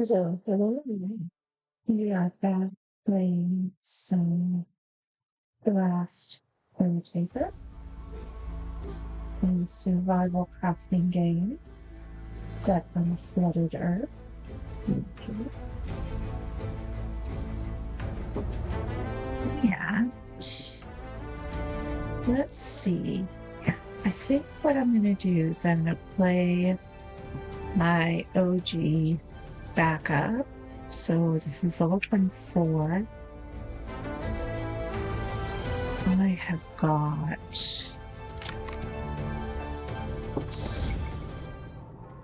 So, hello. We are back playing some The Last Caretaker, a survival crafting game set on a flooded Earth. And let's see. I think what I'm going to do is I'm going to play my OG backup. So this is level 24. I have got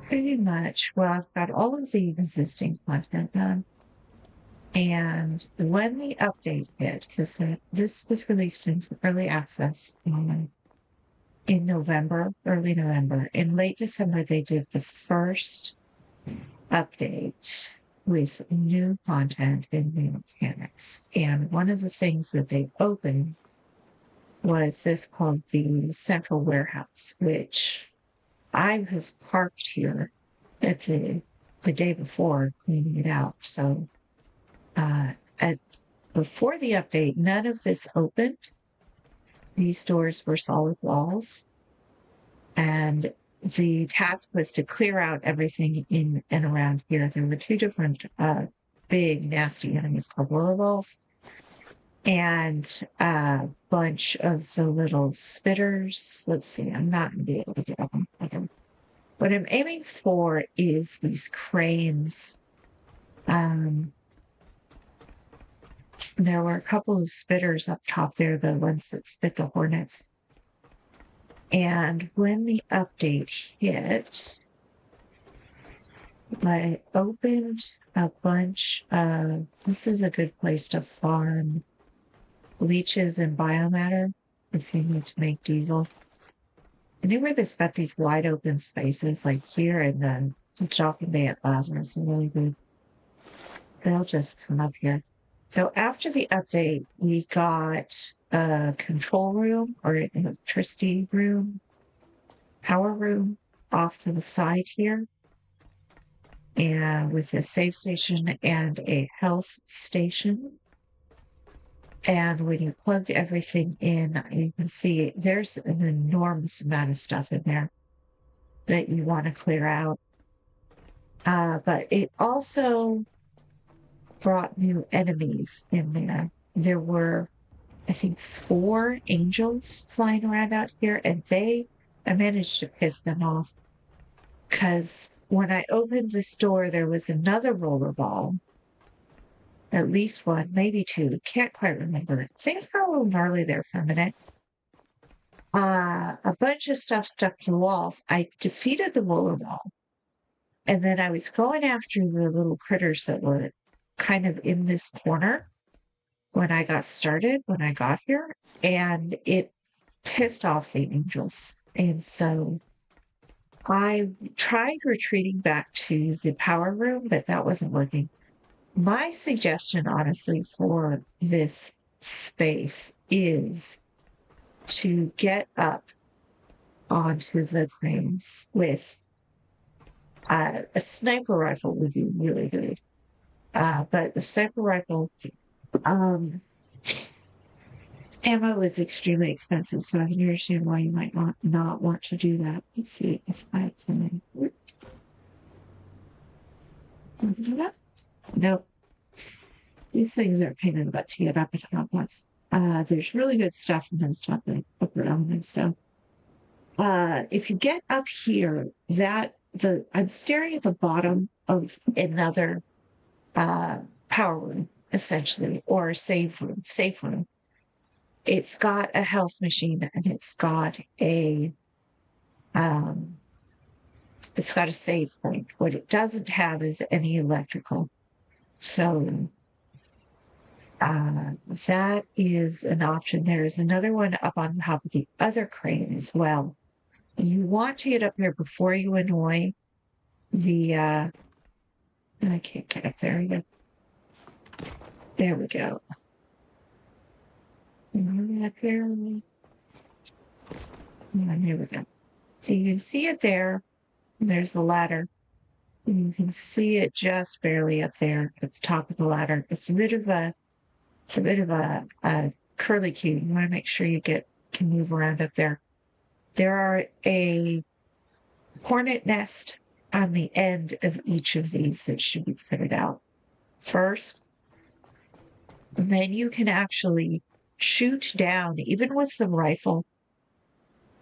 pretty much, well, I've got all of the existing content done. And when the update hit, because this was released in early access in November, early November, in late December, they did the first update with new content and new mechanics. And one of the things that they opened was this called the Central Warehouse, which I was parked here at the day before cleaning it out. So before the update, none of this opened. These doors were solid walls. And the task was to clear out everything in and around here. There were two different big, nasty enemies called rollerballs and a bunch of the little spitters. Let's see, I'm not going to be able to get them. Okay. What I'm aiming for is these cranes. There were a couple of spitters up top there, the ones that spit the hornets. And when the update hit, I opened a bunch of, this is a good place to farm leeches and biomatter if you need to make diesel. Anywhere that's got these wide open spaces like here and then the Joffin Bay at Lazarus are really good. They'll just come up here. So after the update, we got a control room or an electricity room, power room off to the side here, and with a save station and a health station. And when you plugged everything in, you can see there's an enormous amount of stuff in there that you want to clear out. But it also brought new enemies in there. There were, I think, 4 angels flying around out here, and I managed to piss them off because when I opened this door, there was another rollerball, at least one, maybe 2, can't quite remember. Things got a little gnarly there for a minute. A bunch of stuff stuck to the walls. I defeated the rollerball, and then I was going after the little critters that were kind of in this corner when I got started, when I got here, and it pissed off the angels. And so I tried retreating back to the power room, but that wasn't working. My suggestion, honestly, for this space is to get up onto the cranes with a sniper rifle would be really good. But the sniper rifle ammo is extremely expensive, so I can understand why you might not want to do that. Let's see if I can. Nope. These things are a pain in the butt to get up and top of. There's really good stuff in those upper elements. So if you get up here, I'm staring at the bottom of another power room, essentially, or a safe room. It's got a health machine and it's got a save point. What it doesn't have is any electrical. So that is an option. There is another one up on top of the other crane as well. And you want to get up here before you annoy the I can't get up there again. There we go. Up there. Yeah, there we go. So you can see it there. There's the ladder. You can see it just barely up there at the top of the ladder. It's a bit of a curly cue. You want to make sure can move around up there. There are a hornet nest on the end of each of these that should be fitted out first. And then you can actually shoot down, even with the rifle,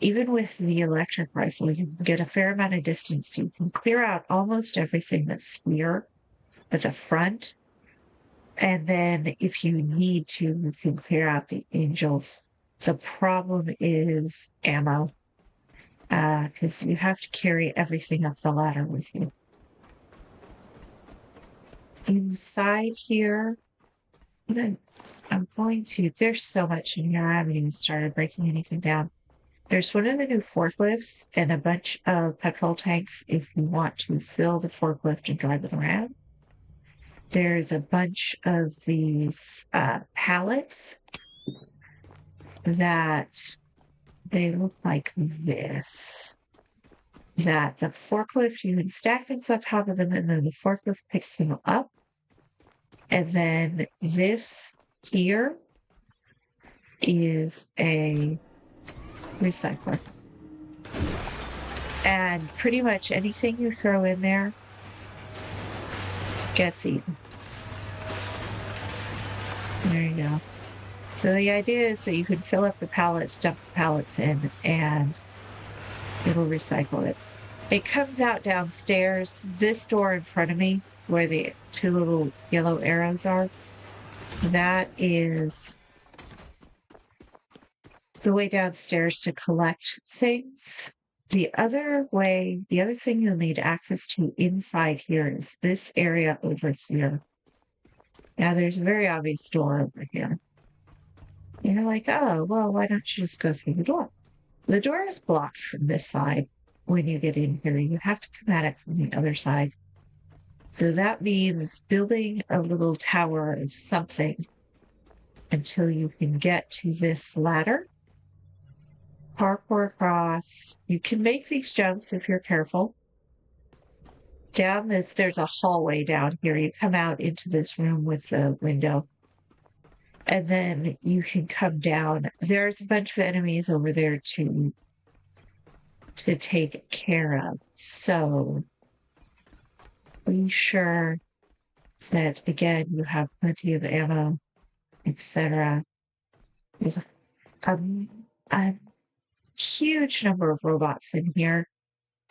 even with the electric rifle, you can get a fair amount of distance. You can clear out almost everything that's here at the front. And then if you need to, you can clear out the angels. The problem is ammo, because you have to carry everything up the ladder with you. Inside here, I'm going to, there's so much in here. I haven't even started breaking anything down. There's one of the new forklifts and a bunch of petrol tanks if you want to fill the forklift and drive it around. There's a bunch of these pallets that they look like this. That the forklift, you can stack things on top of them and then the forklift picks them up. And then this here is a recycler. And pretty much anything you throw in there gets eaten. There you go. So the idea is that you can fill up the pallets, dump the pallets in, and it'll recycle it. It comes out downstairs. This door in front of me, where the two little yellow arrows are, that is the way downstairs to collect things. The other thing you'll need access to inside here is this area over here. Now there's a very obvious door over here. You're like, oh, well, why don't you just go through the door? The door is blocked from this side when you get in here. You have to come at it from the other side. So that means building a little tower of something until you can get to this ladder. Parkour across. You can make these jumps if you're careful. Down this, there's a hallway down here. You come out into this room with the window. And then you can come down. There's a bunch of enemies over there to take care of. So be sure that, again, you have plenty of ammo, etc. There's a huge number of robots in here,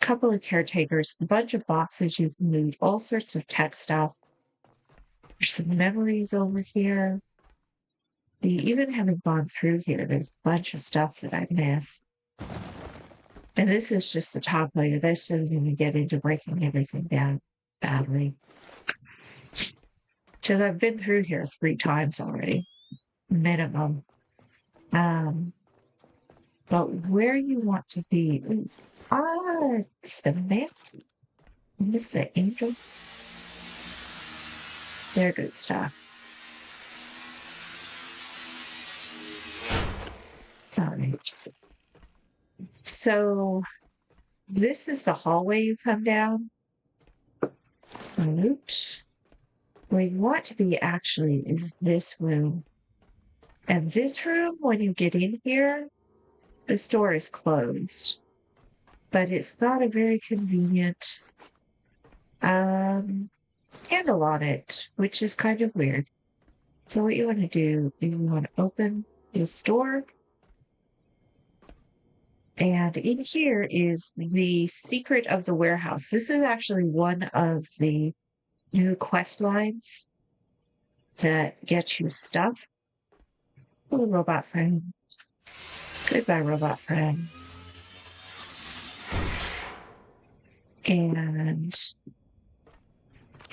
a couple of caretakers, a bunch of boxes you can loot, all sorts of tech stuff. There's some memories over here. Even having gone through here, there's a bunch of stuff that I missed. And this is just the top layer. This doesn't even get into breaking everything down badly. Because I've been through here 3 times already, minimum. But where you want to be, it's the man. Miss the angel. They're good stuff. All right. So this is the hallway you come down. Oops. Where you want to be actually is this room. And this room, when you get in here, this door is closed. But it's got a very convenient handle on it, which is kind of weird. So what you want to do is you want to open this door. And in here is the secret of the warehouse. This is actually one of the new quest lines that get you stuff. Oh, robot friend. Goodbye, robot friend. And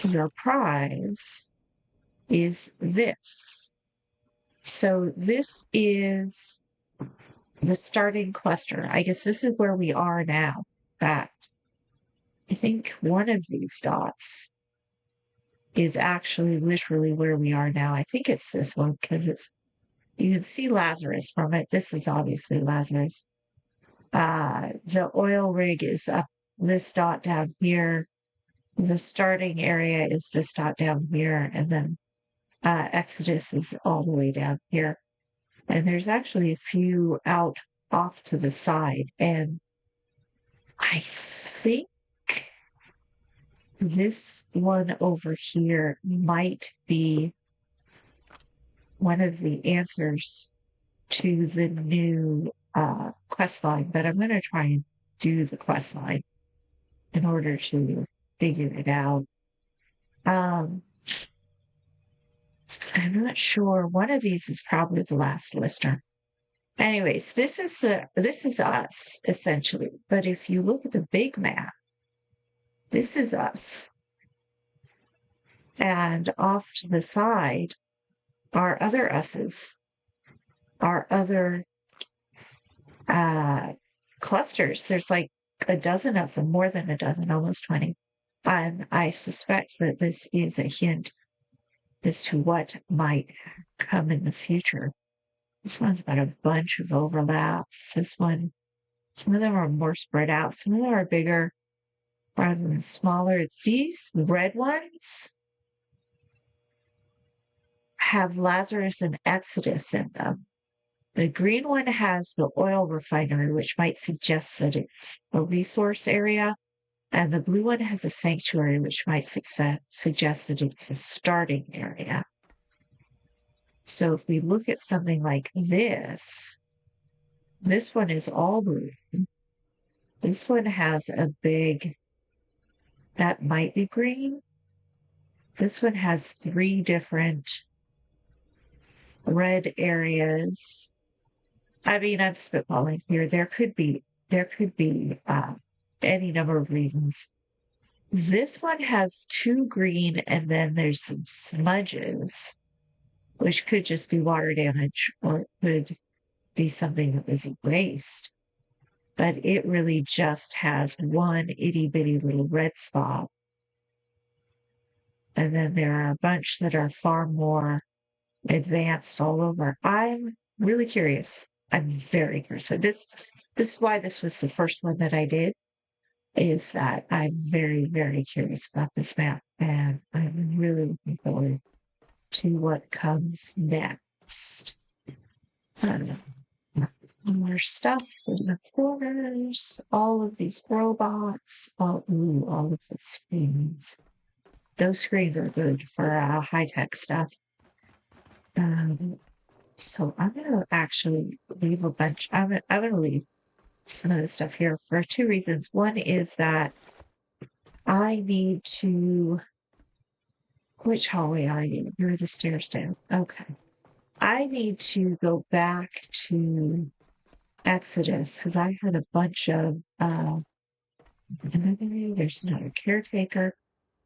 your prize is this. So this is the starting cluster. I guess this is where we are now. In fact, I think one of these dots is actually literally where we are now. I think it's this one because you can see Lazarus from it. This is obviously Lazarus. The oil rig is up this dot down here. the starting area is this dot down here, and then Exodus is all the way down here. And there's actually a few out off to the side. And I think this one over here might be one of the answers to the new quest line, but I'm going to try and do the quest line in order to figure it out. I'm not sure. One of these is probably the last lister. Anyways, this is us essentially. But if you look at the big map, this is us. And off to the side are other us's, are other clusters. There's like a dozen of them, more than a dozen, almost 20. And I suspect that this is a hint as to what might come in the future. This one's got a bunch of overlaps. This one, some of them are more spread out. Some of them are bigger rather than smaller. These red ones have Lazarus and Exodus in them. The green one has the oil refinery, which might suggest that it's a resource area. And the blue one has a sanctuary, which might suggest that it's a starting area. So if we look at something like this one is all green. This one has a big, that might be green. This one has 3 different red areas. I mean, I'm spitballing here. There could be any number of reasons. This one has 2 green, and then there's some smudges, which could just be water damage, or it could be something that was erased. But it really just has one itty bitty little red spot. And then there are a bunch that are far more advanced all over. I'm really curious. I'm very curious. So this is why this was the first one that I did, is that I'm very, very curious about this map. And I'm really looking forward to what comes next. More stuff in the corners, all of these robots, all of the screens. Those screens are good for high-tech stuff. So I'm going to actually leave a bunch. I'm going to leave some of the stuff here for 2 reasons. One is that I need to. Which hallway are you? You're the stairs down. Okay. I need to go back to Exodus because I had a bunch of. There's another caretaker.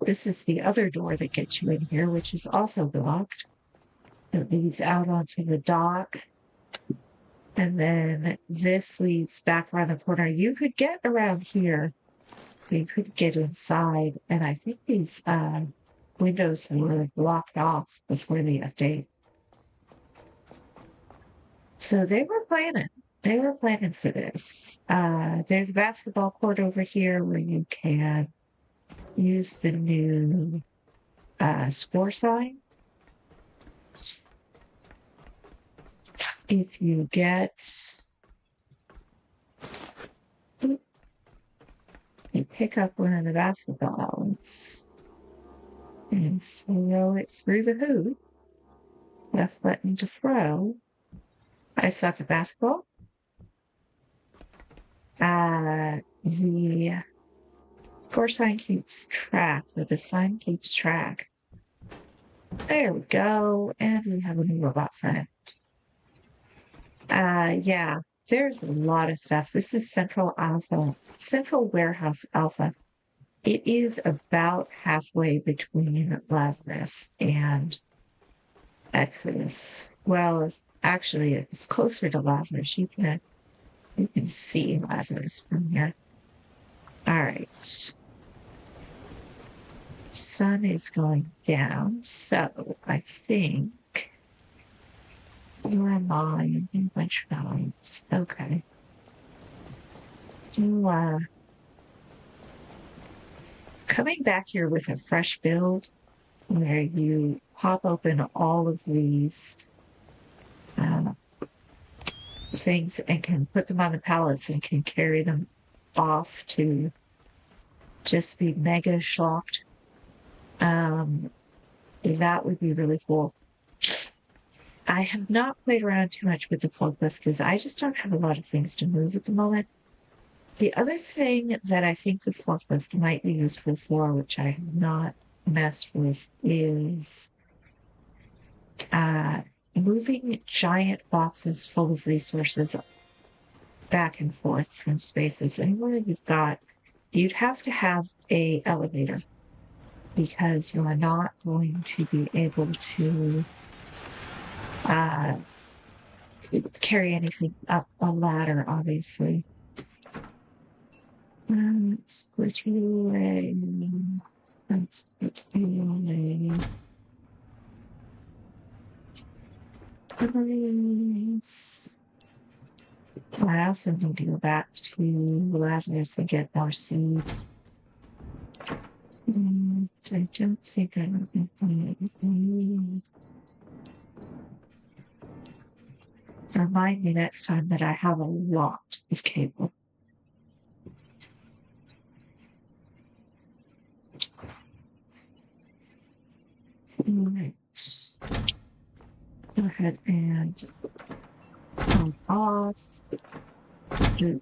This is the other door that gets you in here, which is also blocked. It leads out onto the dock. And then this leads back around the corner. You could get around here. You could get inside. And I think these windows were blocked off before the update. So they were planning. They were planning for this. There's a basketball court over here where you can use the new score sign. If you get, you pick up one of the basketballs and throw it through the hoop. Left button to throw. I suck at basketball. The score sign keeps track, or the sign keeps track. There we go. And we have a new robot friend. Yeah, there's a lot of stuff. This is Central Warehouse Alpha. It is about halfway between Lazarus and Exodus. Well, actually, it's closer to Lazarus. You can see Lazarus from here. All right. Sun is going down, so I think. Where am I? In which balance? Okay. coming back here with a fresh build where you pop open all of these things and can put them on the pallets and can carry them off to just be mega schlocked. That would be really cool. I have not played around too much with the forklift because I just don't have a lot of things to move at the moment. The other thing that I think the forklift might be useful for, which I have not messed with, is moving giant boxes full of resources back and forth from spaces. Anywhere you'd have to have a elevator because you are not going to be able to carry anything up a ladder, obviously. Let's put you away. Let's put you away. I also need to go back to Lazarus and get more seeds. I don't think I remind me next time that I have a lot of cable. Right. Go ahead and turn off. I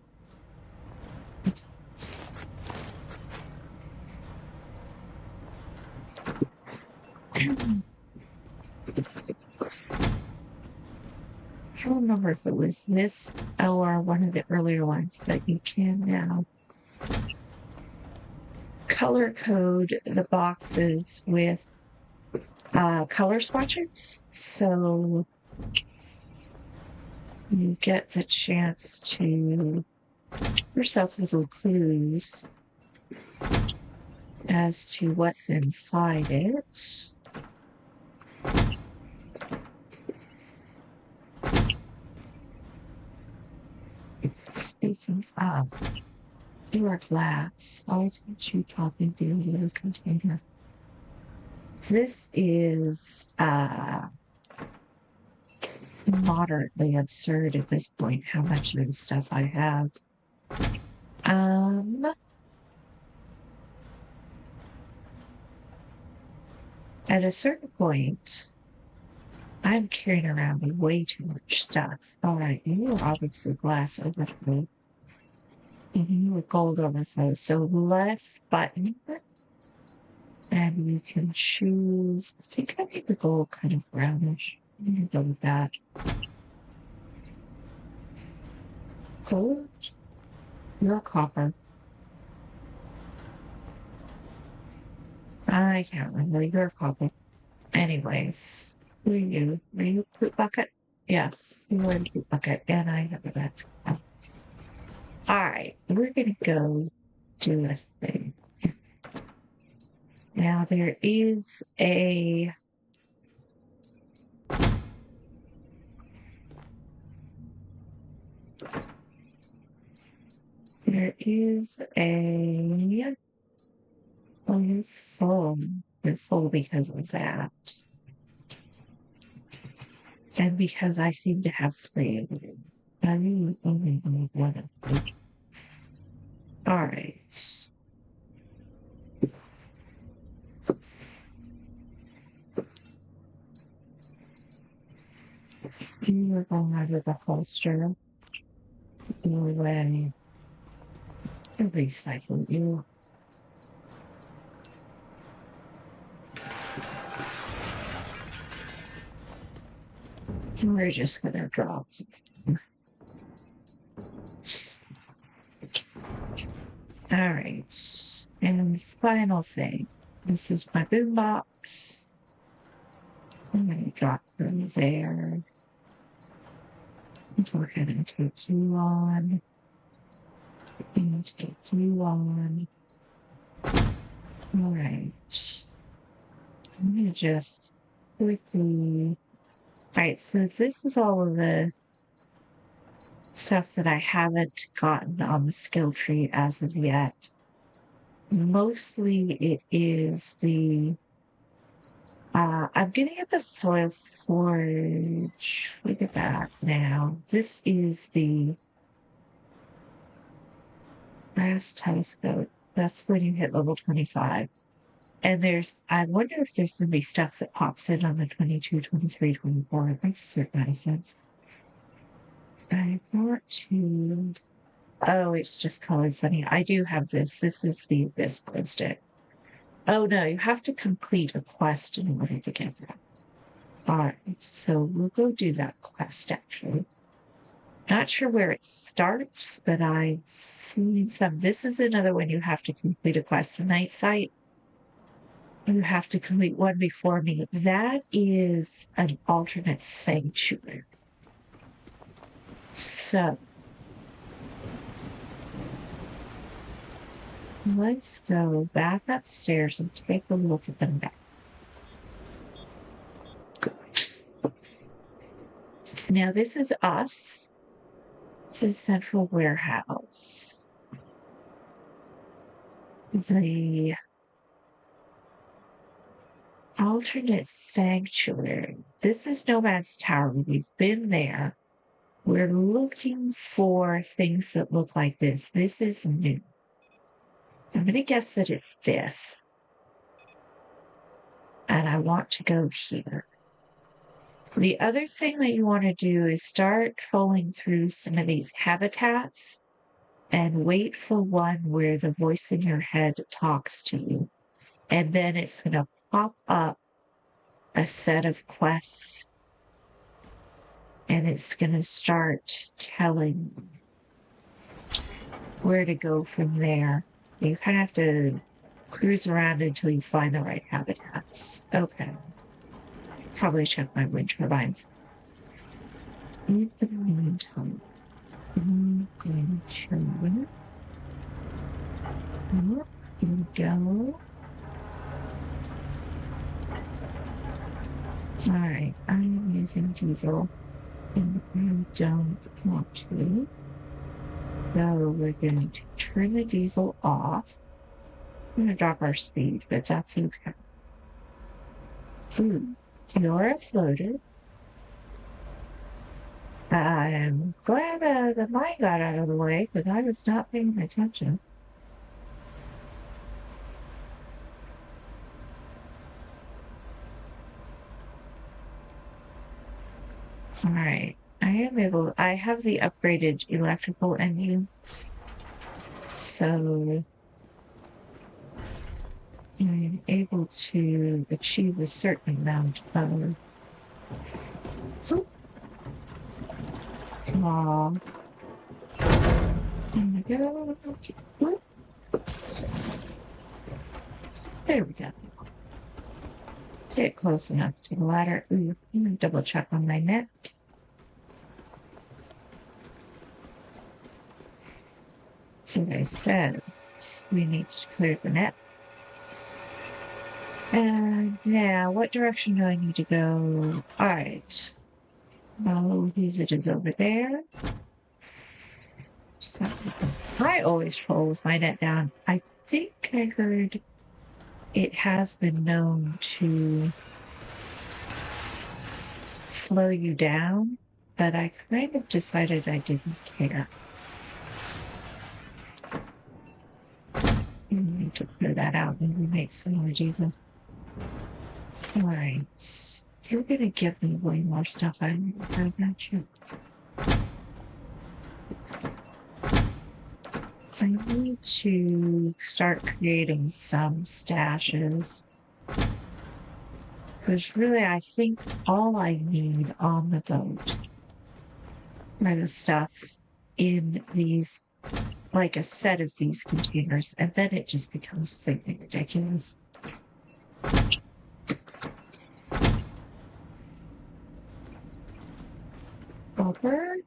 don't remember if it was this or one of the earlier ones, but you can now color code the boxes with color swatches, so you get the chance to give yourself little clues as to what's inside it. Speaking of, you are glass. Why didn't you pop into your container? This is moderately absurd at this point, how much of the stuff I have. At a certain point, I'm carrying around way too much stuff. All right, you are obviously glass overflow. And you are gold overflow. So left button. And you can choose, I think I need the gold kind of brownish. I'm going to go with that. Gold? You're copper. I can't remember. You're copper. Anyways, who are you? Are you a poop bucket? Yes, you are a poop bucket. And I have a bat. Alright, we're going to go do a thing. Now there is a oh, you're full. You're full because of that. And because I seem to have three of them. I really only need one of them. Alright. You are going out of the holster. When I recycle you. We're just gonna drop. Alright. And final thing. This is my boombox. I'm gonna drop from there. Go ahead and take you on. And take you on. Alright. I'm gonna just quickly. Alright, so this is all of the stuff that I haven't gotten on the skill tree as of yet. mostly it is the I'm getting at the soil forage. Look at that now. This is the brass telescope. That's when you hit level 25. And I wonder if there's going to be stuff that pops in on the 22, 23, 24. It makes a certain amount of sense. I want to. Oh, it's just colored funny. I do have this. This is the Abyss glow stick. Oh no, you have to complete a quest in order to get that. Alright, so we'll go do that quest actually. Not sure where it starts, but I've seen some. This is another one you have to complete a quest. The night sight. You have to complete one before me. That is an alternate sanctuary. So let's go back upstairs and take a look at the map. Now this is us. This is Central Warehouse. The alternate sanctuary. This is Nomad's Tower. We've been there. We're looking for things that look like this. This is new. I'm going to guess that it's this. And I want to go here. The other thing that you want to do is start trolling through some of these habitats and wait for one where the voice in your head talks to you. And then it's going to pop up a set of quests. And it's going to start telling where to go from there. You kind of have to cruise around until you find the right habitats. Okay. Probably check my wind turbines. In the meantime, I'm going to look and go. Alright, I'm using diesel and I don't want to. So we're going to turn the diesel off. I'm going to drop our speed, but that's okay. You're a floater. I'm glad the mine got out of the way because I was not paying attention. All right. I have the upgraded electrical engines. So I'm able to achieve a certain amount of small. There we go. Get close enough to the ladder. Ooh, let me double check on my net. Like I said, we need to clear the net. And now, what direction do I need to go? Alright. Well, it is over there. So, I always troll with my net down. I think I heard it has been known to slow you down, but I kind of decided I didn't care. We need to clear that out and we make some more diesel. Alright. You're gonna give me way more stuff. I don't know you. I need to start creating some stashes. Because really, I think all I need on the boat are the stuff in these, like a set of these containers, and then it just becomes freaking ridiculous. Copper?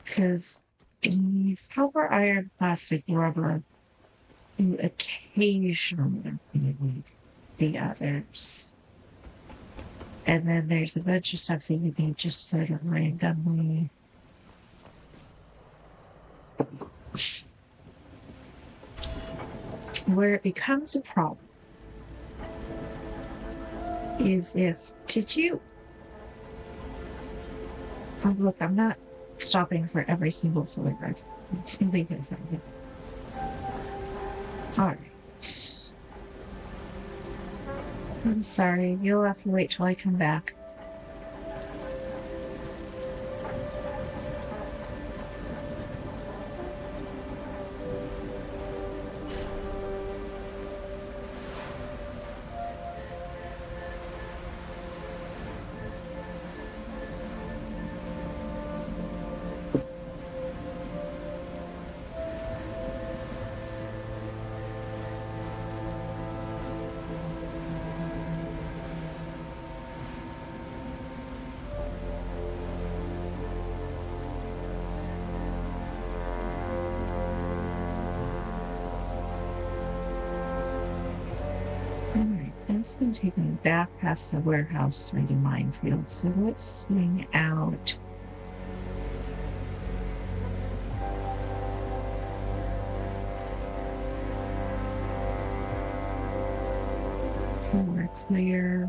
Because the copper, iron, plastic, rubber, you occasionally need the others. And then there's a bunch of stuff that you need just sort of randomly. Where it becomes a problem is oh, look, I'm not stopping for every single photograph. All right. I'm sorry. You'll have to wait till I come back. Alright, that's going to take me back past the warehouse through the minefield. So let's swing out. More clear.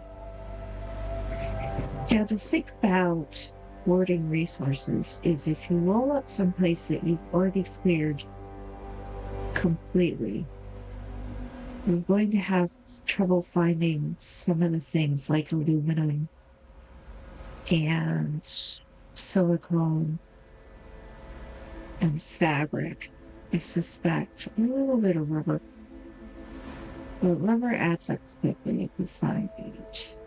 Yeah, the thing about hoarding resources is if you roll up someplace that you've already cleared completely, you're going to have trouble finding some of the things like aluminum and silicone and fabric. I suspect a little bit of rubber. But rubber adds up quickly if you find it.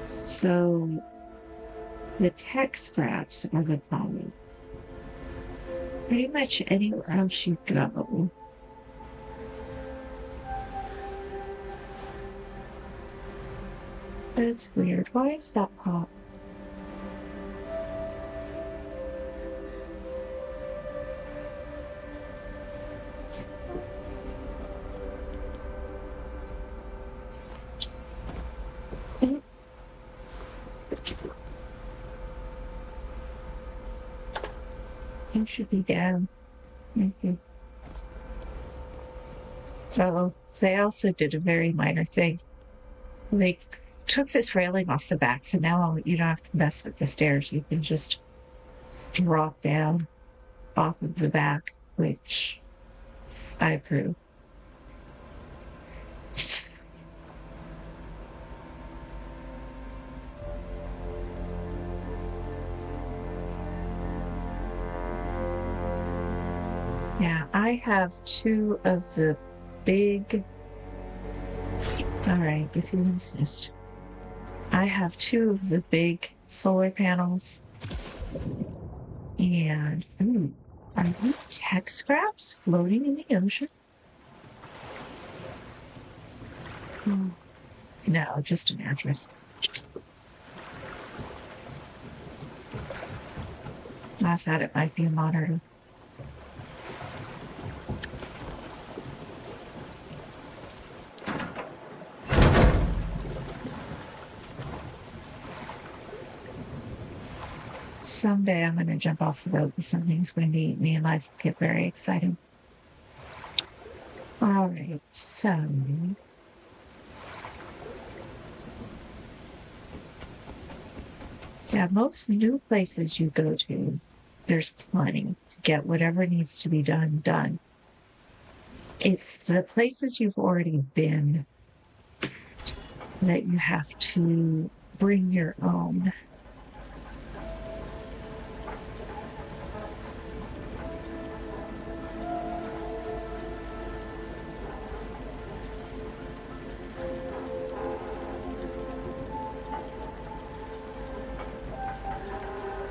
So the tech scraps are the problem. Pretty much anywhere else you go, that's weird. Why is that pop? You should be down. Oh, they also did a very minor thing. They took this railing off the back, so now you don't have to mess with the stairs. You can just drop down off of the back, which I approve. Yeah, I have two of the big. All right, if you insist. I have two of the big solar panels. And, are you tech scraps floating in the ocean? No, just a mattress. I thought it might be a monitor. Someday I'm going to jump off the boat and something's going to eat me and life will get very exciting. All right, so yeah, most new places you go to, there's plenty to get whatever needs to be done. It's the places you've already been that you have to bring your own.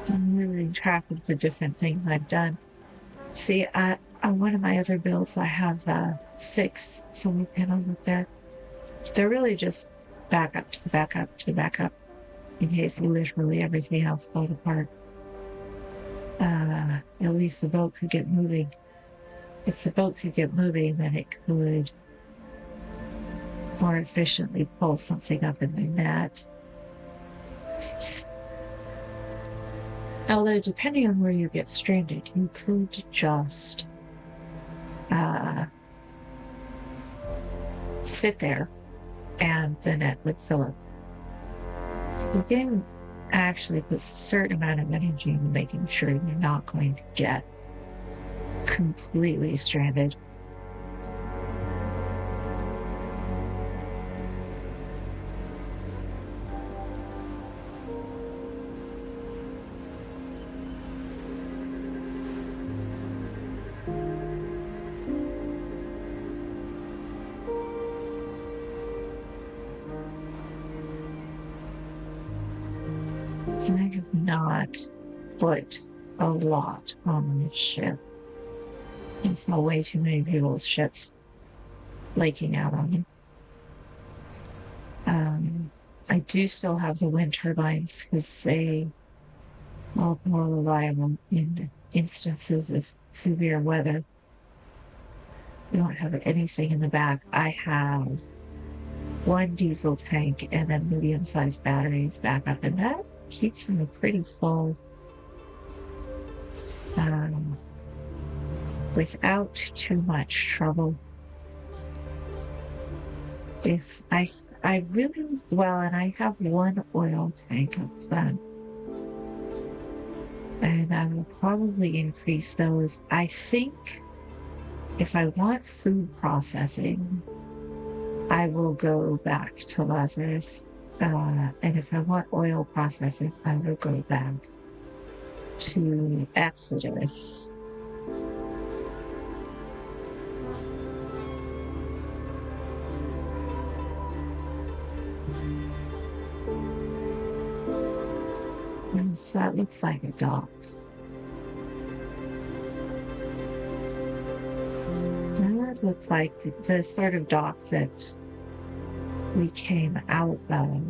I'm really track of the different things I've done. See, on one of my other builds, I have 6 solar panels up there. They're really just backup to backup to backup in case literally everything else falls apart. At least the boat could get moving. If the boat could get moving, then it could more efficiently pull something up in the net. Although, depending on where you get stranded, you could just sit there and the net would fill up. The game actually puts a certain amount of energy into making sure you're not going to get completely stranded. And I have not put a lot on this ship. I saw way too many people's ships flaking out on me. I do still have the wind turbines because they are more reliable in instances of severe weather. We don't have anything in the back. I have one diesel tank and then medium-sized batteries back up, and that keeps me pretty full without too much trouble. If I really, well, and I have one oil tank up front, and I will probably increase those. I think if I want food processing, I will go back to Lazarus. And if I want oil processing, I will go back to Exodus. And so that looks like a dock. And that looks like the sort of dock that we came out of.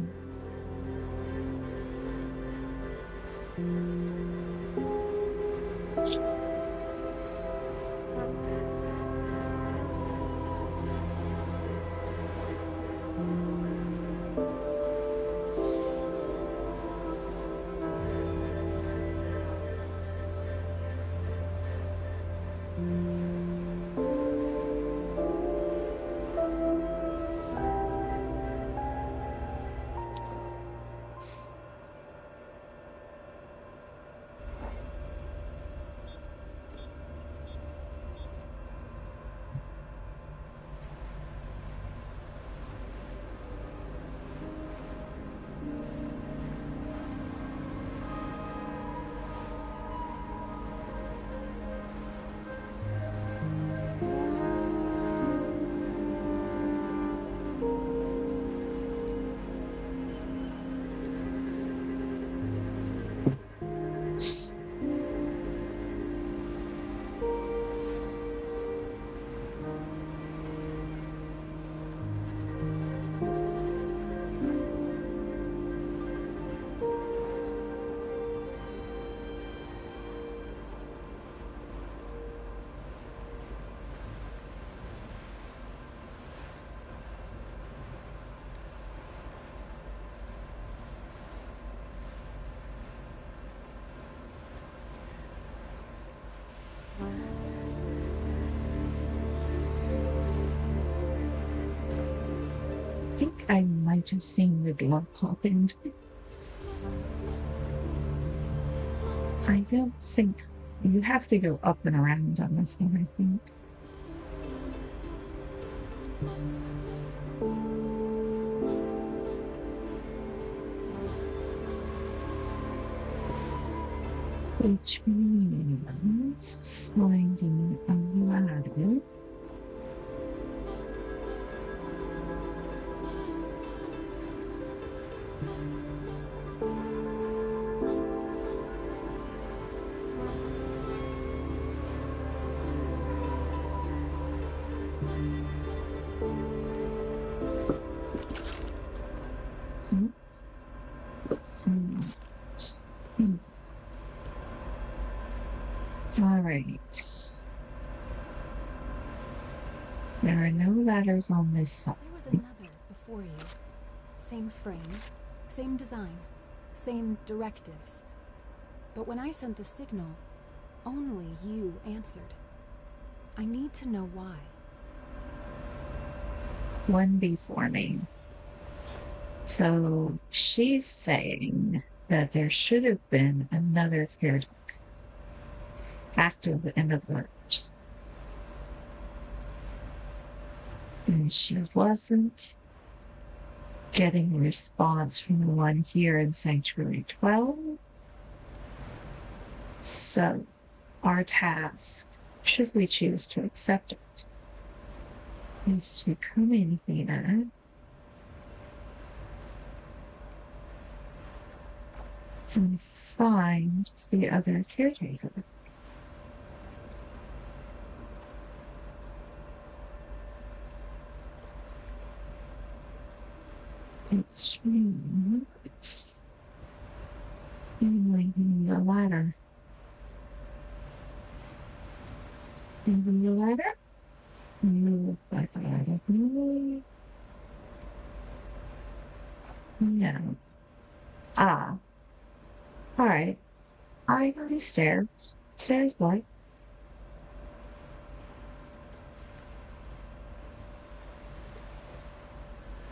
I think I might have seen the door pop in. I don't think you have to go up and around on this one, I think. Which means finding a ladder. All right. There are no ladders on this side. There was another before you. Same frame, same design, same directives. but when I sent the signal, only you answered. I need to know why. One before me. So she's saying that there should have been another caretaker active and alert. And she wasn't getting a response from the one here in Sanctuary 12. So our task, should we choose to accept it, is to come in here and find the other caretaker. Which means the ladder. Maybe the ladder? Look like a ladder. No. Ah. Alright. I go these stairs. Stairs what?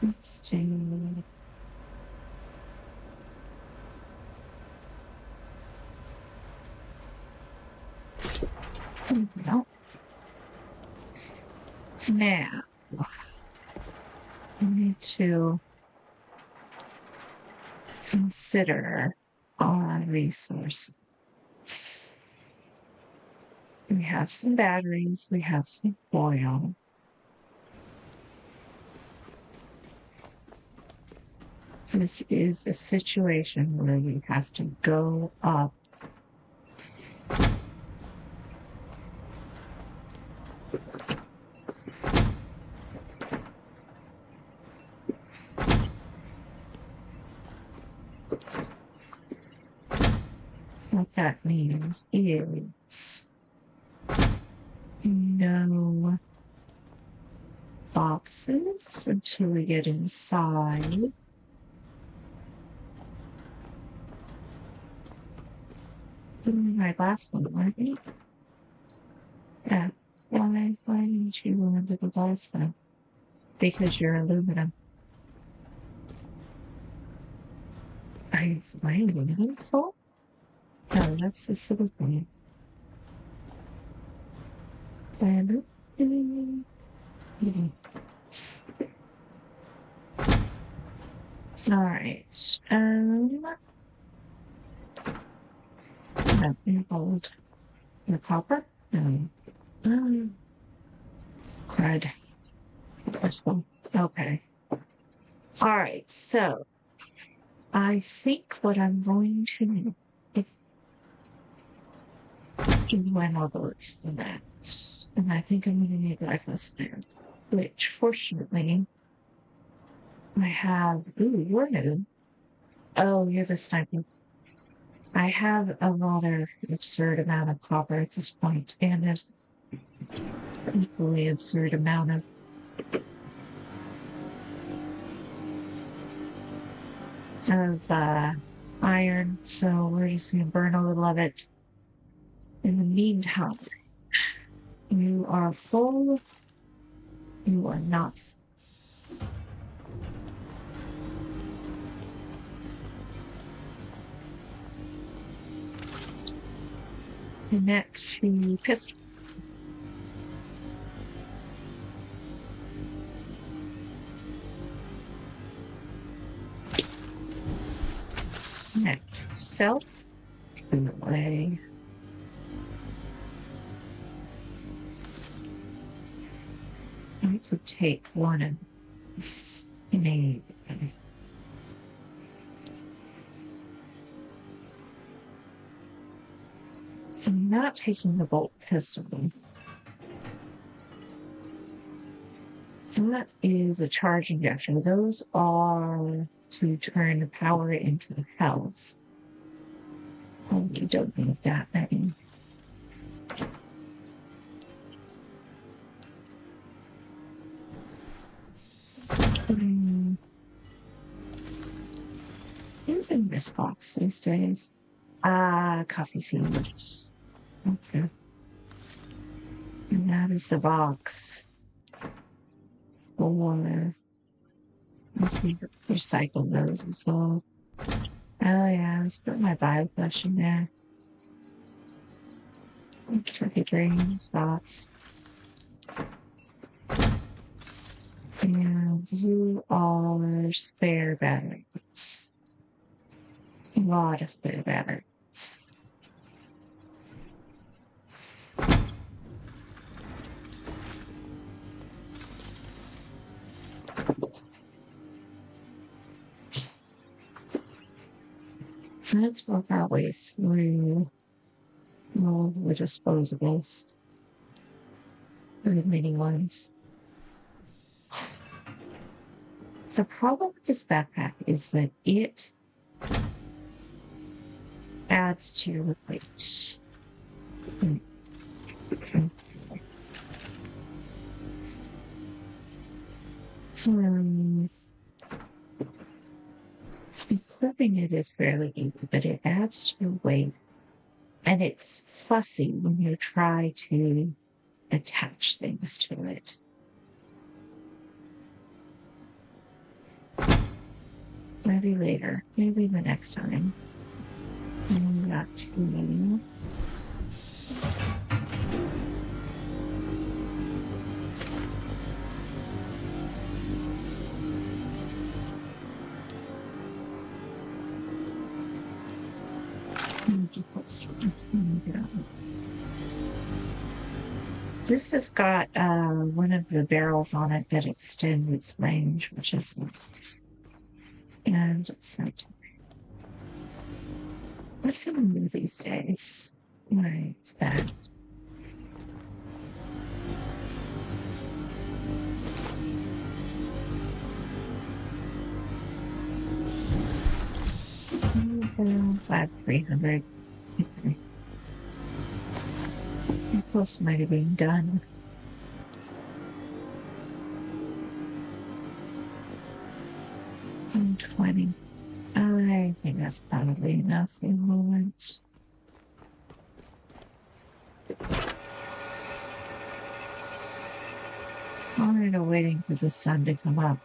Let's do... No. Now, we need to consider our resources. We have some batteries, we have some oil. This is a situation where we have to go up. What that means is no boxes until we get inside. My last one, weren't we? Yeah. Why didn't you remember the last one? Because you're aluminum. Are my aluminum full? No, that's the silicone. Alright. Gold. The copper? No. Crud. This one. Okay. Alright, so I think what I'm going to do my more bullets than that. And I think I'm gonna need rifles there. Which fortunately I have. Ooh, you're new. Oh, you're the sniper. I have a rather absurd amount of copper at this point, and an equally absurd amount of iron, so we're just gonna burn a little of it. In the meantime, you are full. You are not. Connect to pistol. Connect self. Away. I could take one of these in a. I'm not taking the bolt pistol. That is a charge injection. Those are to turn the power into health. Oh, you don't need that many. Who's in this box these days? Coffee seeds. Okay. And that is the box for recycle those as well. Oh yeah, let's put my bioflesh in there. Turkey drain spots. And you are spare batteries. A lot of spare batteries. Let's work our way through all the disposables. The mini ones. The problem with this backpack is that it adds to your weight. Equipping it is fairly easy, but it adds to your weight. And it's fussy when you try to attach things to it. Maybe later. Maybe the next time. Not too many. This has got one of the barrels on it that extends its range, which is nice. And it's nighttime. What's in the news these days? Why is that? That's 300. Close might have been done. And 20. I think that's probably enough for the moment. I'm waiting for the sun to come up.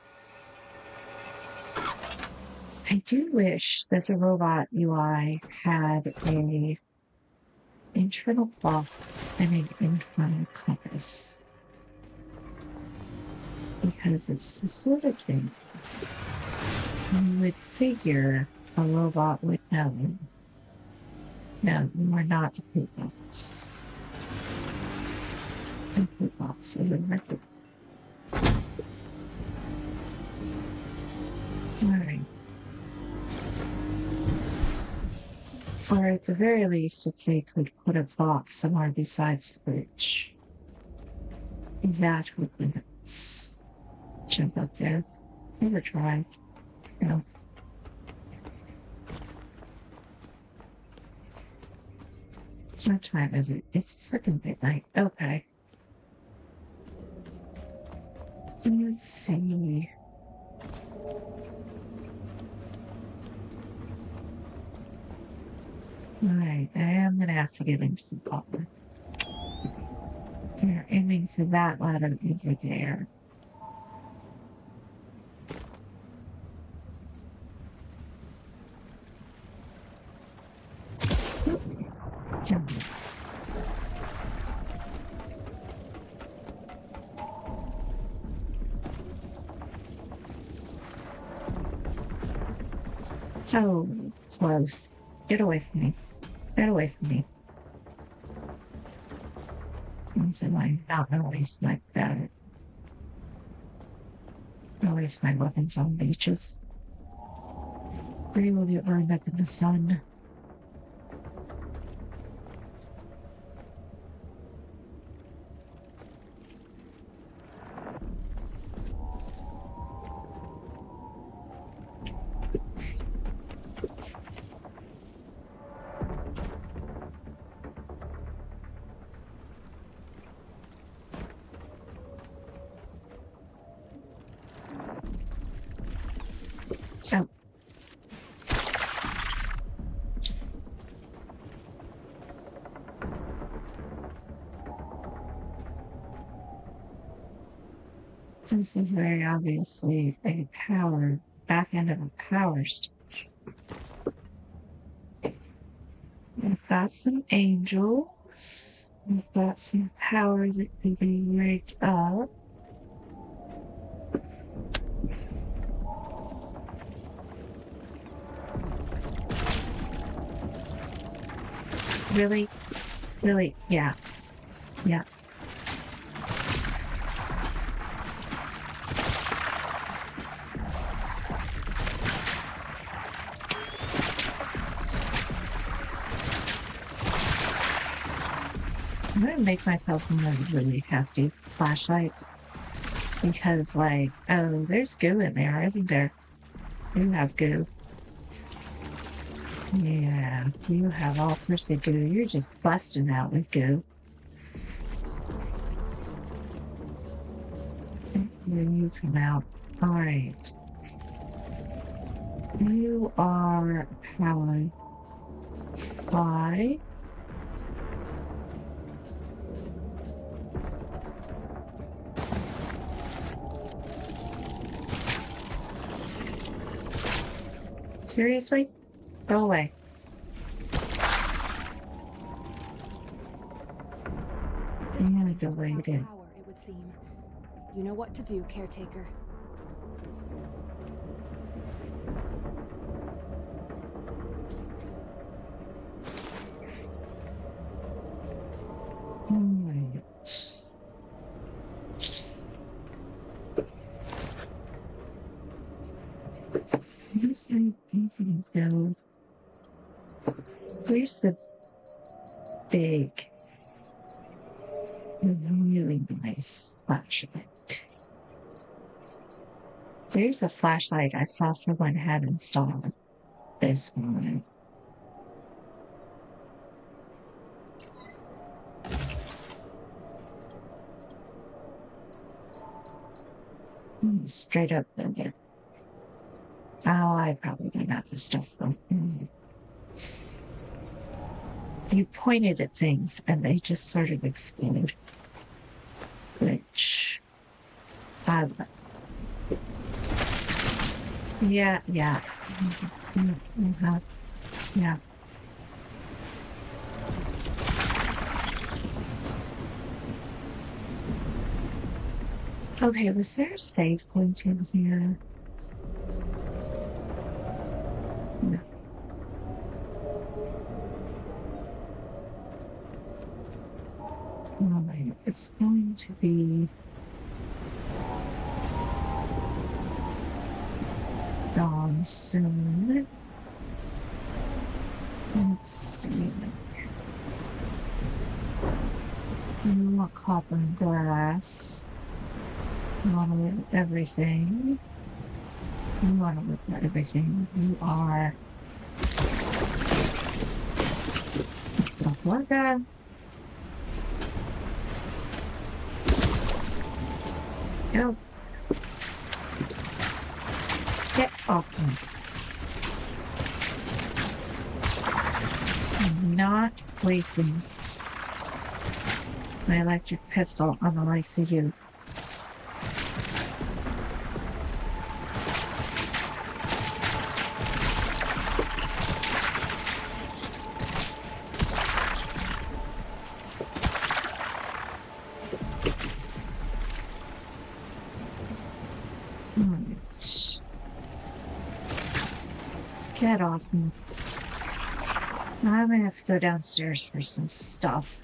I do wish that the robot UI had a internal clock and an internal compass. Because it's the sort of thing you would figure a robot would know. No, you are not the poop box. The poop box is a record. Alright. Or at the very least, if they could put a box somewhere besides the bridge. That would be nice. Jump up there. Never tried. No. What time is it? It's freaking midnight. Okay. Let's see. Alright, I am gonna have to get into the copper. They're aiming for that ladder over there. Jump. Oh, close. Get away from me. Get away from me. I'm not always like that. Always my weapons on beaches. They will get burned up in the sun. This is very obviously a back end of a power station. We've got some angels. We've got some power that can be rigged up. Really? Really? Yeah. Yeah. I'm gonna make myself one of those really hefty flashlights because, like, oh, there's goo in there, isn't there? You have goo. Yeah, you have all sorts of goo. You're just busting out with goo. When you come out. Alright. You are power supply. Seriously? Go away. This I'm gonna place go is away without again. power, it would seem. You know what to do, Caretaker. Alright. Go. Where's the big, really nice flashlight? There's a flashlight I saw someone had installed. This one. Straight up there. Oh, I probably don't have this stuff though. You pointed at things and they just sort of exploded. Which, yeah. Yeah. Okay, was there a save point in here? No. Alright, it's going to be gone soon. Let's see. You want copper and glass. You want to look at everything. You want to look at everything. You are. Don't look at. Go. Get off me. I'm not wasting my electric pistol on the likes of you. Get off me. I'm gonna have to go downstairs for some stuff.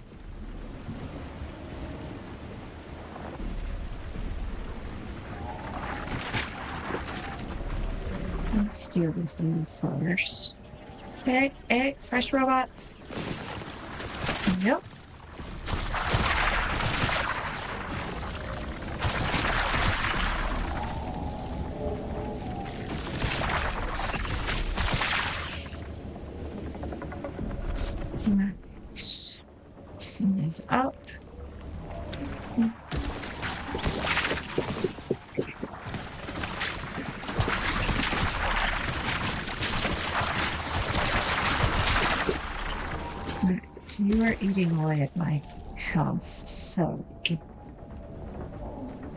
Let's deal with you first. Egg, fresh robot. Nope. Sun is up. So you are eating away at my house, so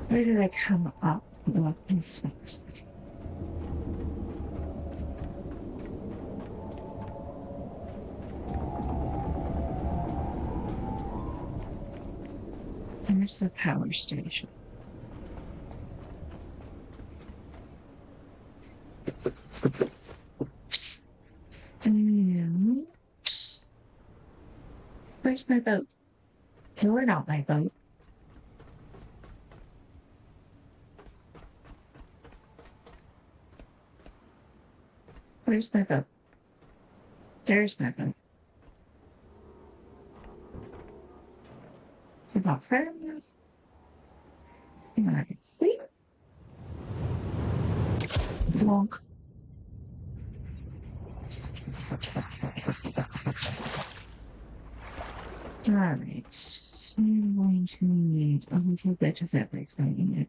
Where did I come up with this? There's the power station. And where's my boat? You're not my boat. Where's my boat? There's my boat. You're not friend. You're not sweet. Wonk. Alright. I'm going to need a little bit of everything.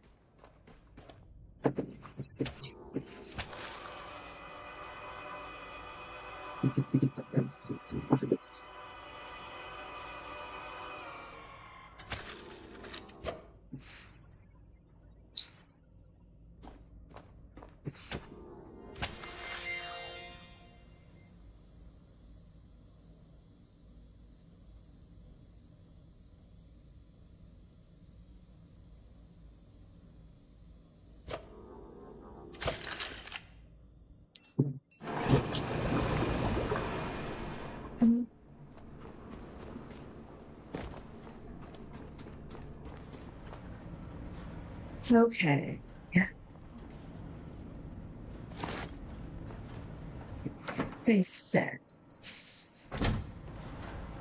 Okay. Yeah. Face sets.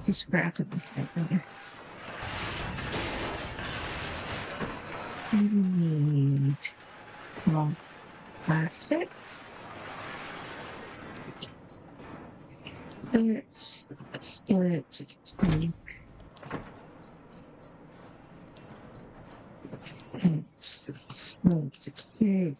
Just grab it this second. We need plastic. Split. Okay.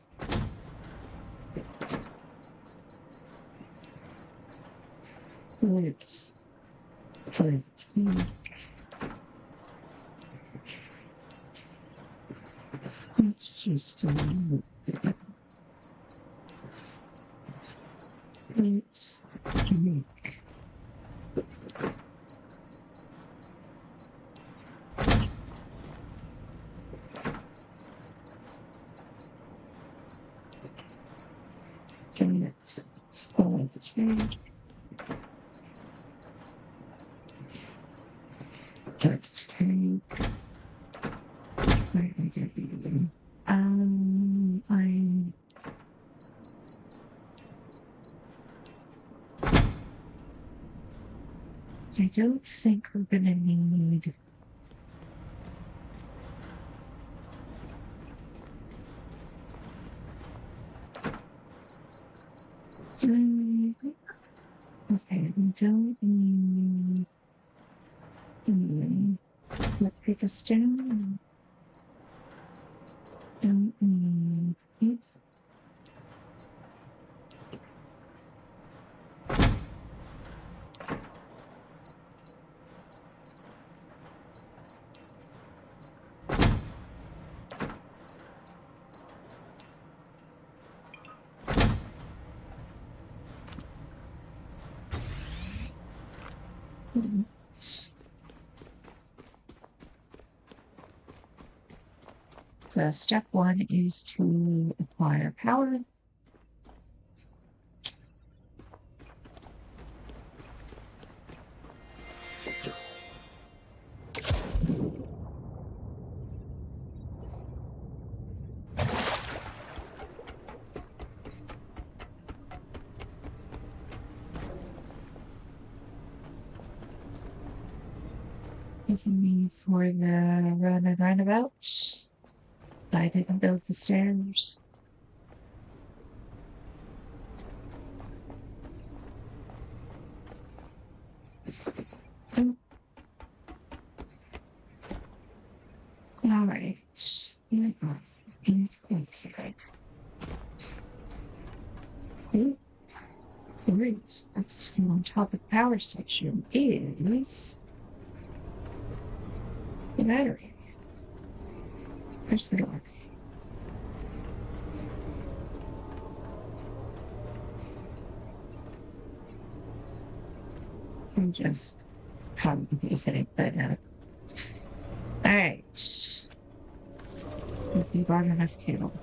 Let's just I don't think we're gonna need okay, we don't need let's take us down. Don't need it. So step one is to acquire power. Taking me for the run and roundabout. I didn't build the stairs. All right. Okay. Great. That's on top of the power station is the battery. There's the door. I'm just probably sitting, but alright. We brought enough cable.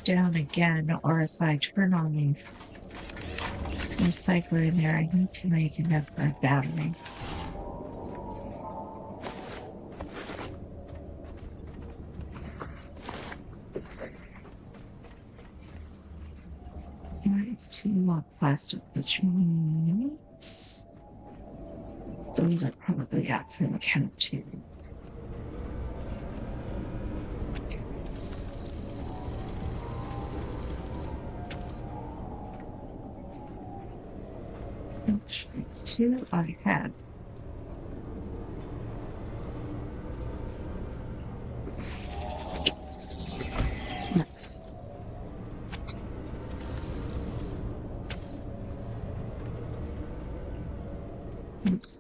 Down again, or if I turn on the recycler in there, I need to make enough for a battery. Two plastic, which means those are probably out through the count too. Two I had. Nice.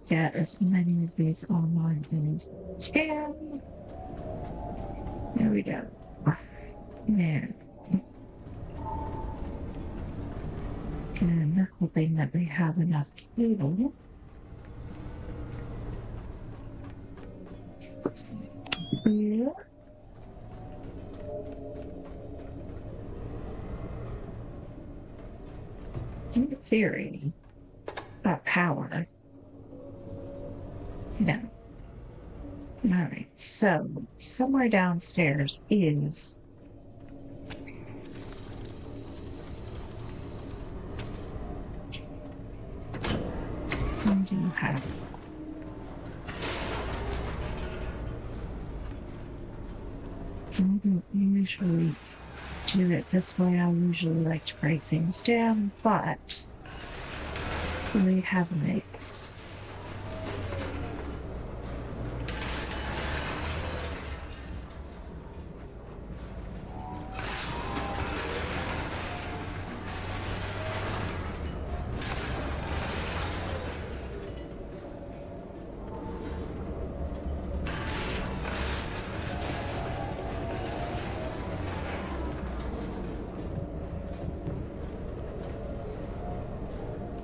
Get as many of these online as we can. There we go. Man. And hoping that we have enough cable. Yeah. In theory, that power. No. Alright, so somewhere downstairs is what do you have? I don't usually do it this way. I usually like to break things down, but we have a mix.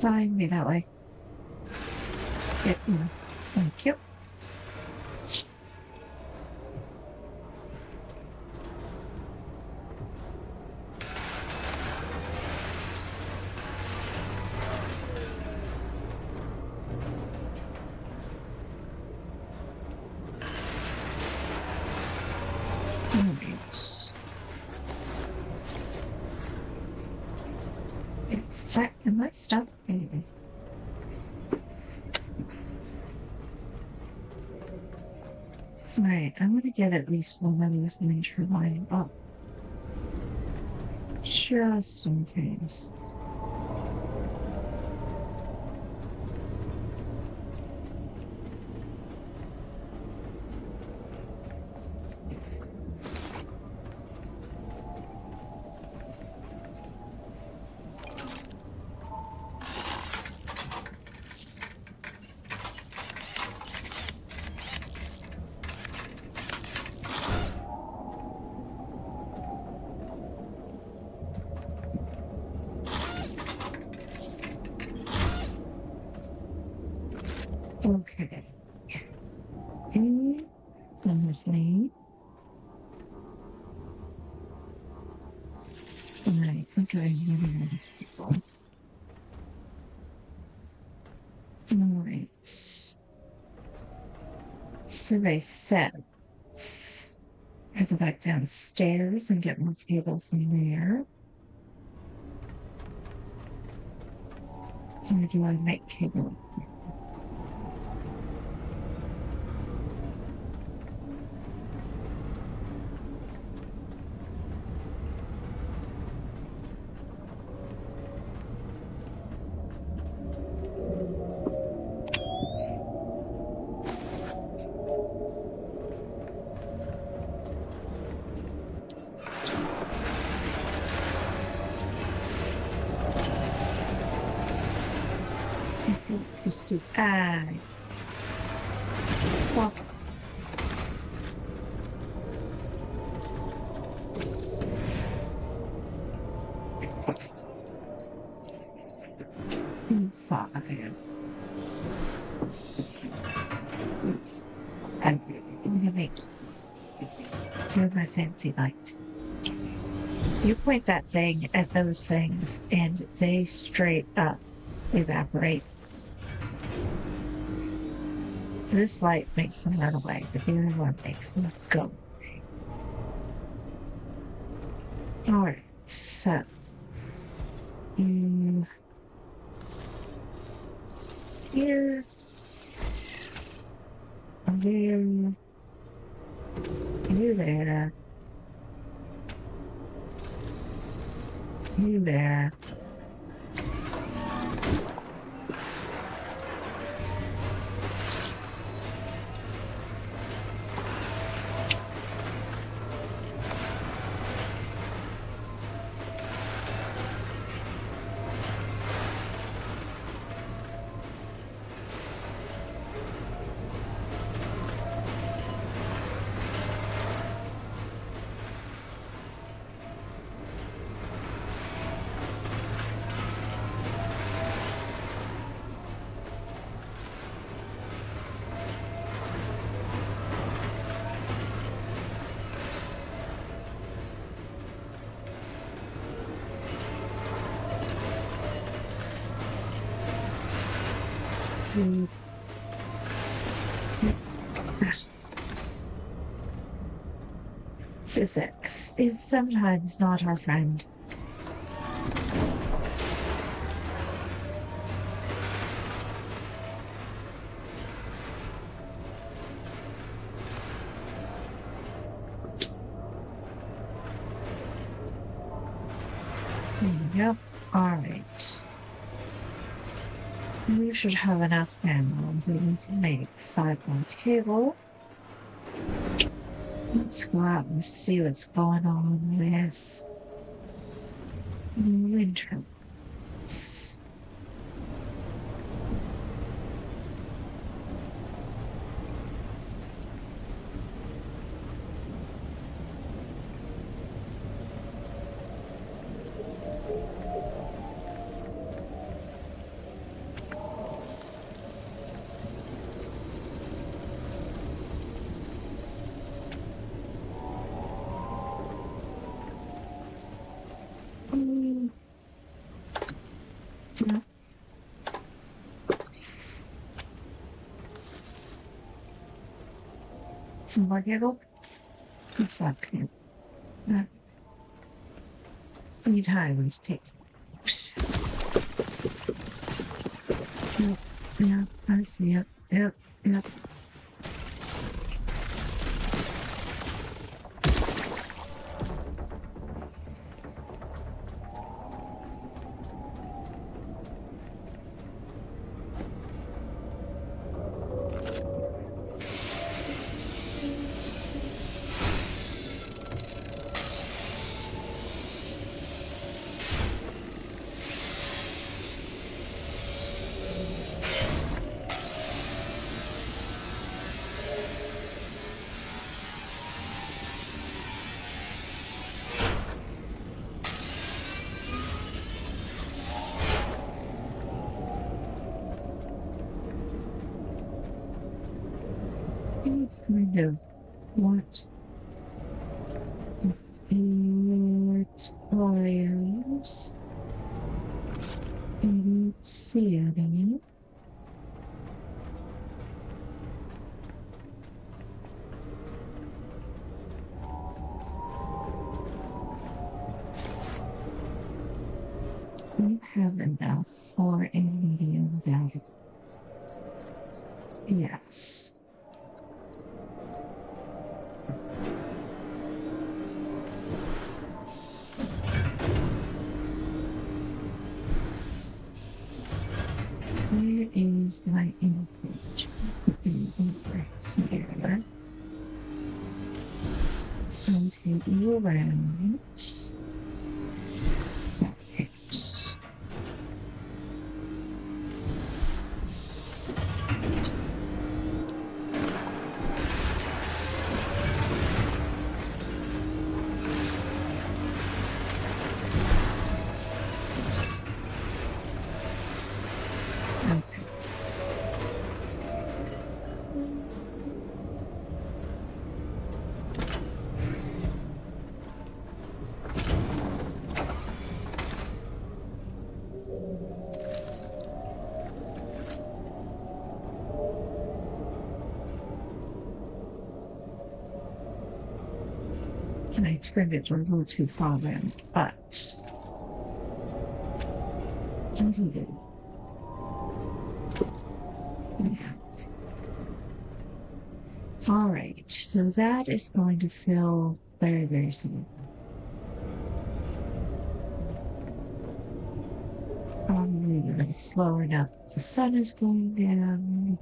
Fine, be that way. Yep. Thank you. In fact, am I stuck? Anyway. Right, I'm gonna get at least one of these wind turbine up. Just in case. Okay. And this me. And I think I really want to people. Alright. So they said I go back downstairs and get more cable from there. Or do I make cable? Twisted eye. Well, five. I'm gonna make you're my fancy light. You point that thing at those things and they straight up evaporate. This light makes them run away, but the other one makes them go. Alright, so you here, there, you there, you there. Physics is sometimes not our friend. Yep. Alright. We should have enough ammo so we can make 5 more cable. Let's go out and see what's going on with winter. Yeah. More giggle? It's not good. Any time we take. Yep, yeah, I see it. Yep, yep. It's kind of what it fires. I don't see any. You have enough for a medium battery. Yes. Where is my input? Over here. I'll take you around. Perfect. Okay. And I turned it a little too far in, but I'll do it. Yeah. All right, so that is going to fill very, very soon. Probably really slow enough. The sun is going down.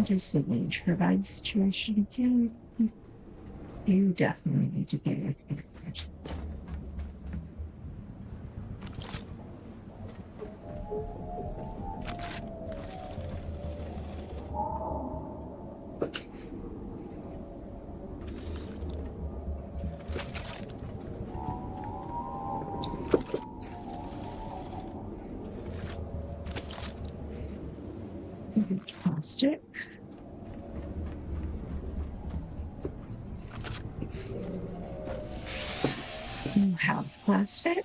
Just the wind turbine situation again. You definitely need to get it. Plastic. You have plastic.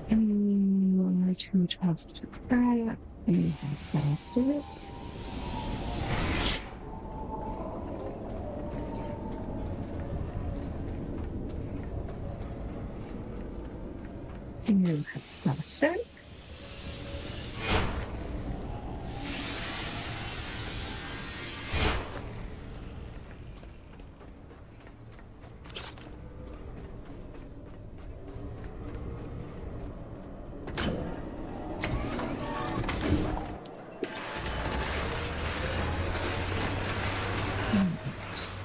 And you are too tough to crack. You have plastic. And you have plastic.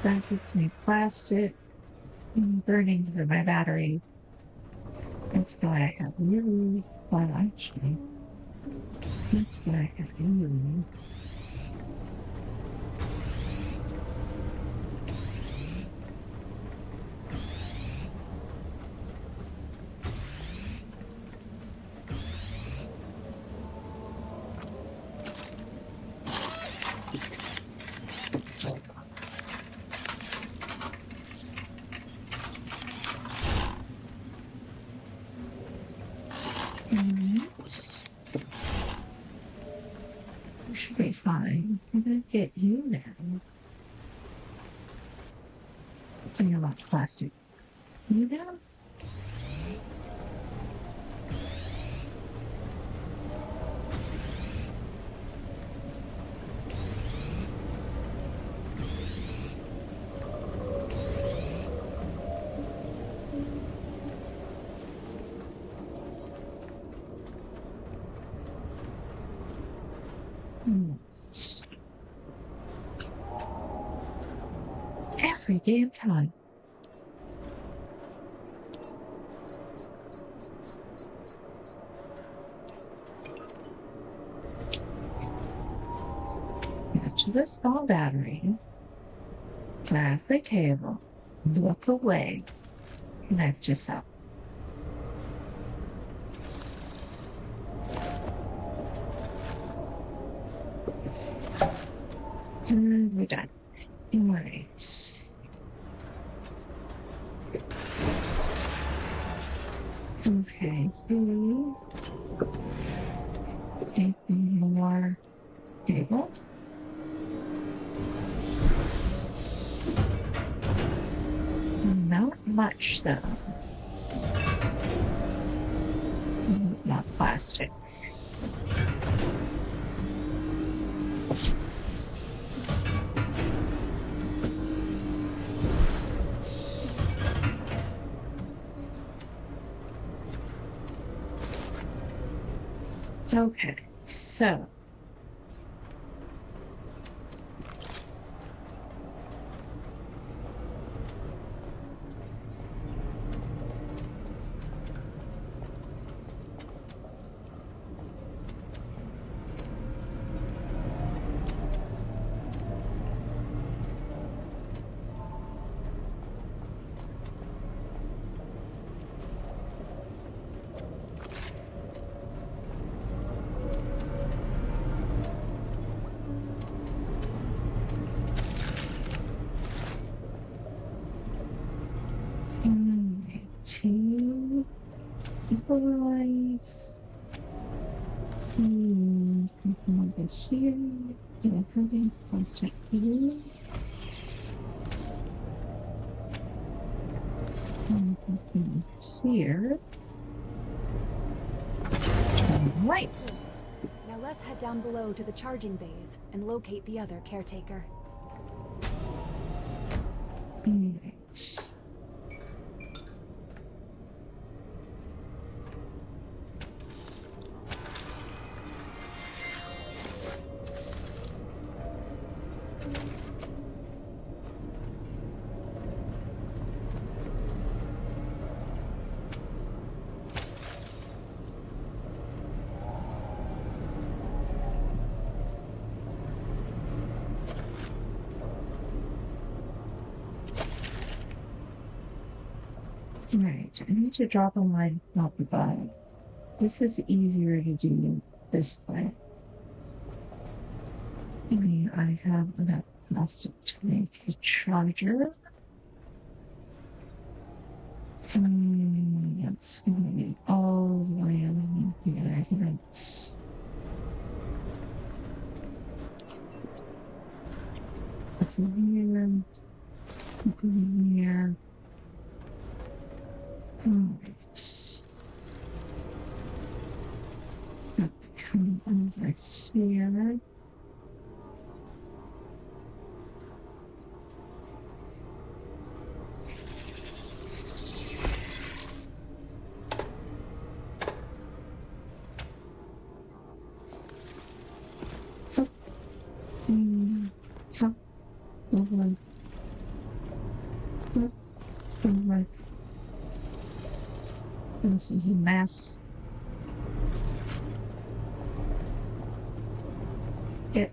That gives me plastic. Burning through my battery. That's why I have you. Well, actually, that's why I have you. You should be fine. I'm gonna get you now. And you're not plastic. You know? Every damn time. Get to the small battery. Grab the cable. Look away. Connect yourself. And we're done. Alright. Okay. Anything more cable? much, though. Not plastic. Okay, so two equalize. Over here. Yeah, having constant here. Here. Turn lights. Now let's head down below to the charging bays and locate the other caretaker. Right. Right, I need to drop a line out the bottom. This is easier to do this way. I have enough plastic to make a charger. It's going to be all the way in here, I think. It's in here. Alright. Come over here. Over. Over. This is a mess. Get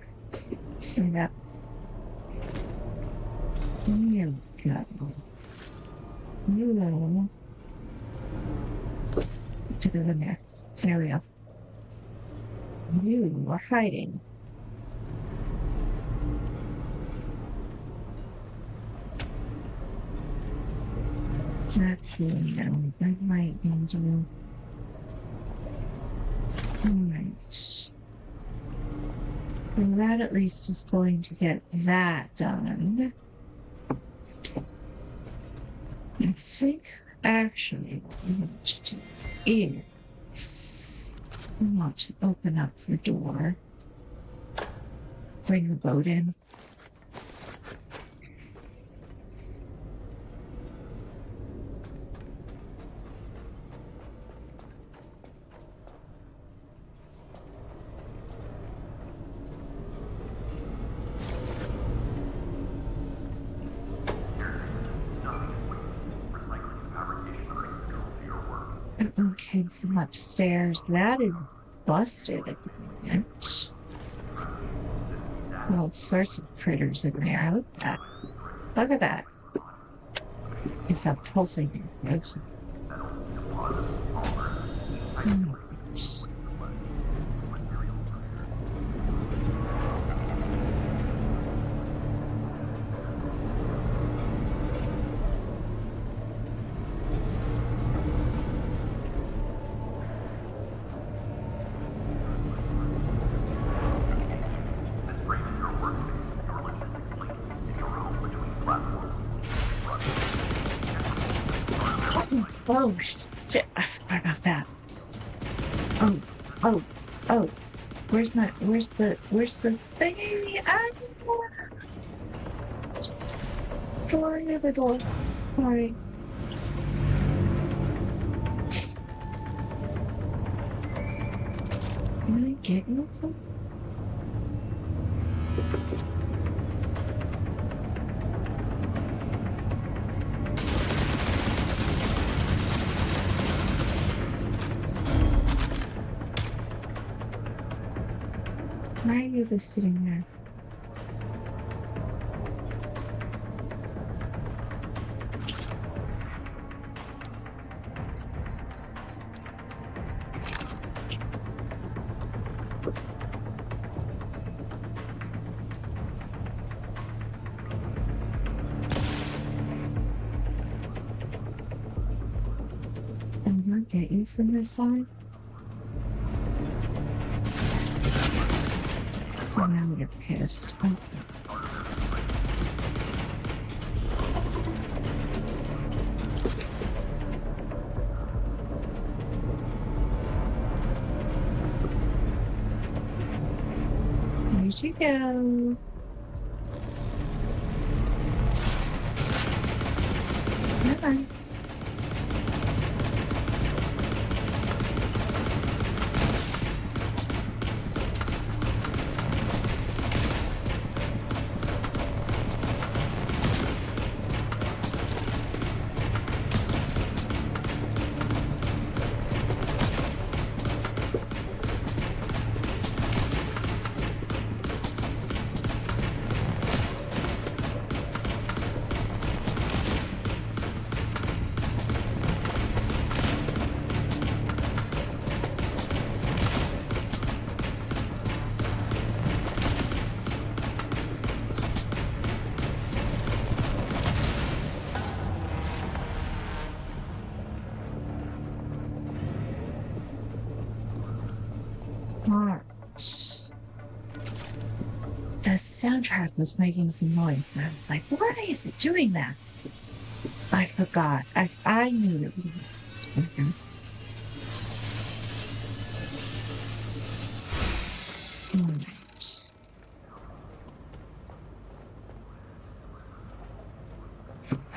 stand up. There we go. You to the next area. You are hiding. Actually, no, that might need to. Alright. Well, that at least is going to get that done. I think actually what we want to do is we want to open up the door, bring the boat in. Okay, from upstairs. That is busted at the moment. All sorts of critters in there. Look at that. Look at that. It's a pulsating explosion. Oh, shit. I forgot about that. Oh, oh, oh. Where's the thingy? Ah! Door, the door. Sorry. Can I get anything? Why are you just sitting there? I'm gonna get you from this side. Oh, now you're pissed. Okay. Where'd you go? Come on. Alright. The soundtrack was making some noise, and I was like, why is it doing that? I forgot. I knew it was. Okay. Alright.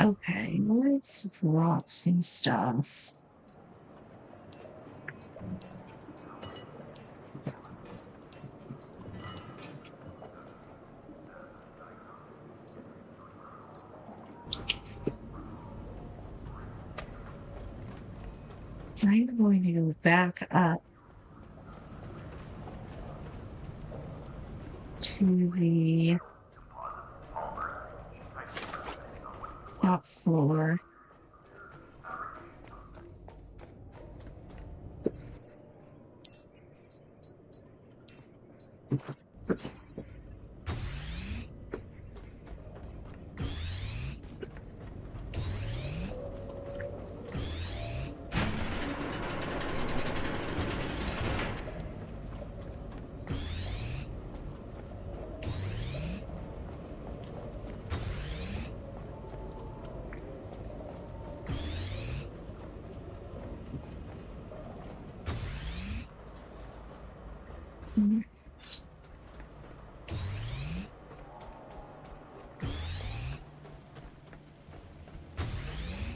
Okay, let's drop some stuff. I'm going to go back up to the top floor.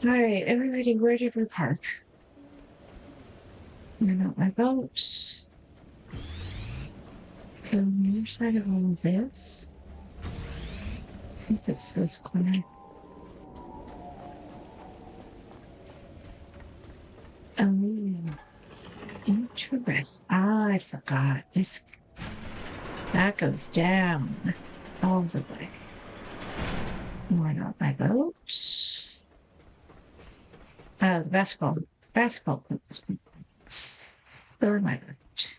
All right, everybody, where did we park? You're not my boat. Go on the other side of all of this. I think it's this corner. Oh, interesting. Ah, I forgot. That goes down all the way. You're not my boat. Oh, the basketball court. They're my boat.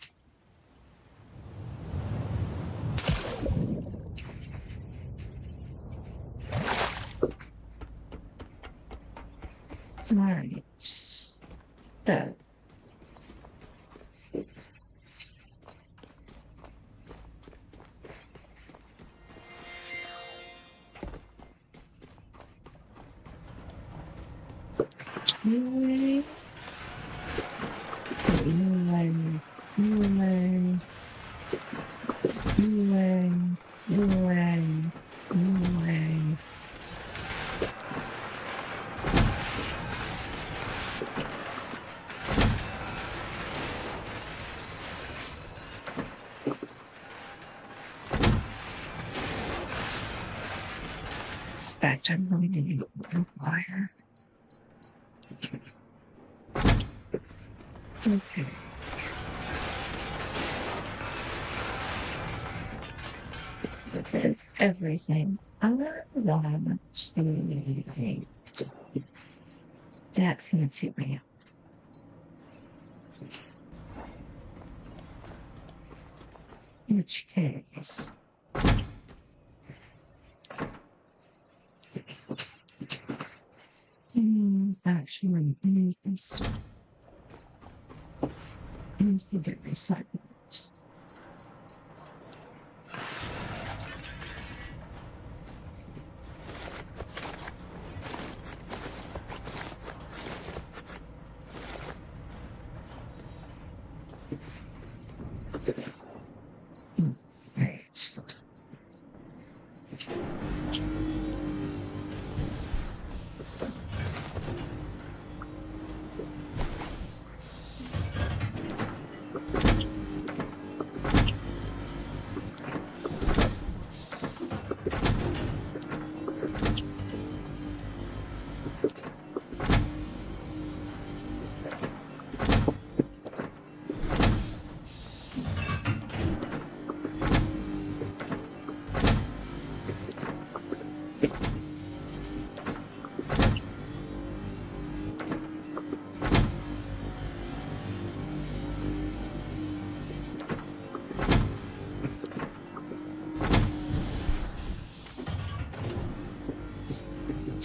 All right. So. Anyway, anyway, anyway, anyway, anyway, anyway. Expect I'm going to need a wire. Okay. With everything I want to make that fancy lamp. In which case, actually, I need to get recycled. Right.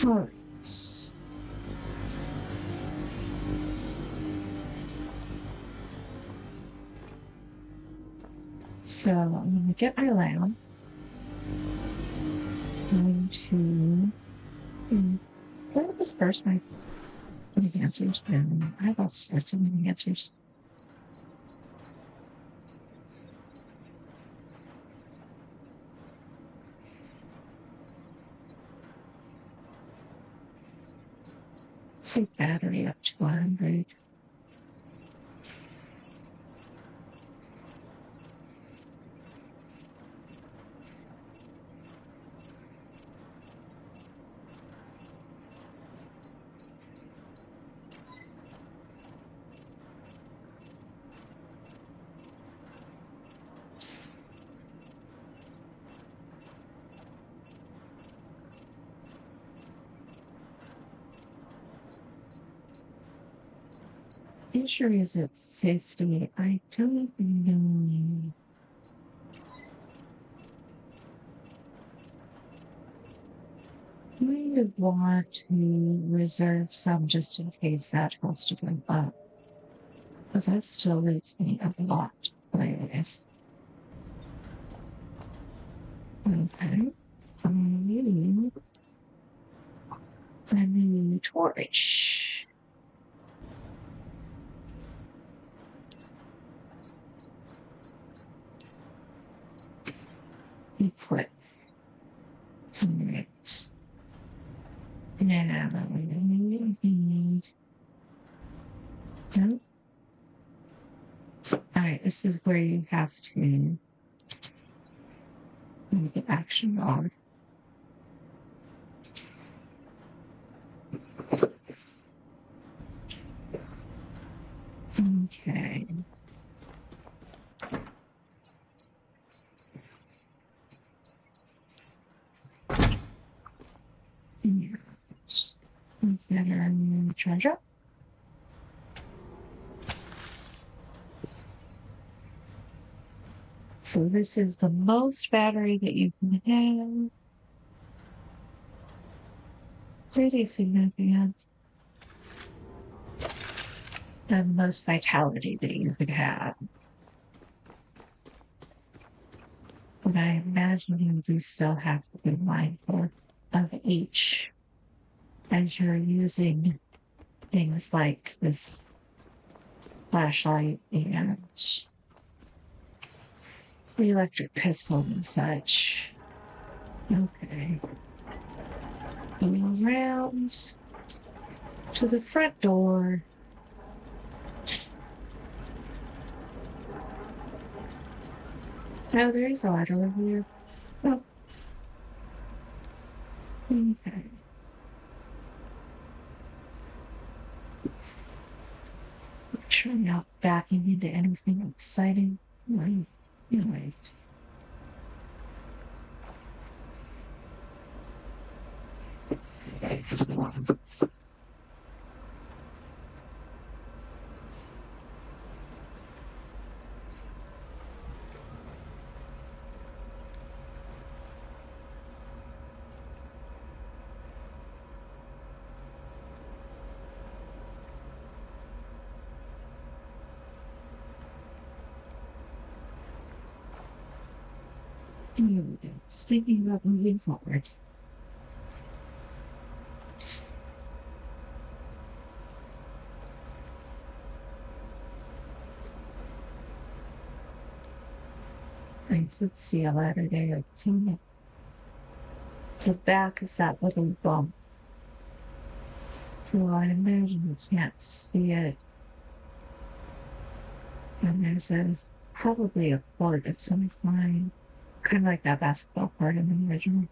Alright. So I'm going to get my lamp. I'm going to let me disperse my answers. And I have all sorts of many answers. Take battery up to 100. Injury is at 50. I don't know. We would want to reserve some just in case that has to go up. Because that still leaves me a lot to play with. Okay. I need a new torch. Equip. Alright. Now we need. No. Alright, this is where you have to make the action log. Okay. Yes. Better treasure. So this is the most battery that you can have. Pretty significant. And the most vitality that you could have. But I imagine you do still have to be mindful of each as you're using things like this flashlight and the electric pistol and such. Okay. Going around to the front door. Oh, there's a ladder over here. Oh. Okay. Make sure I'm not backing into anything exciting. Right. Anyway. Thinking about moving forward. Let's see a ladder there. It's on the back of that little bump. So I imagine you can't see it. And there's probably a court of some kind. Kind of like that basketball court in the original.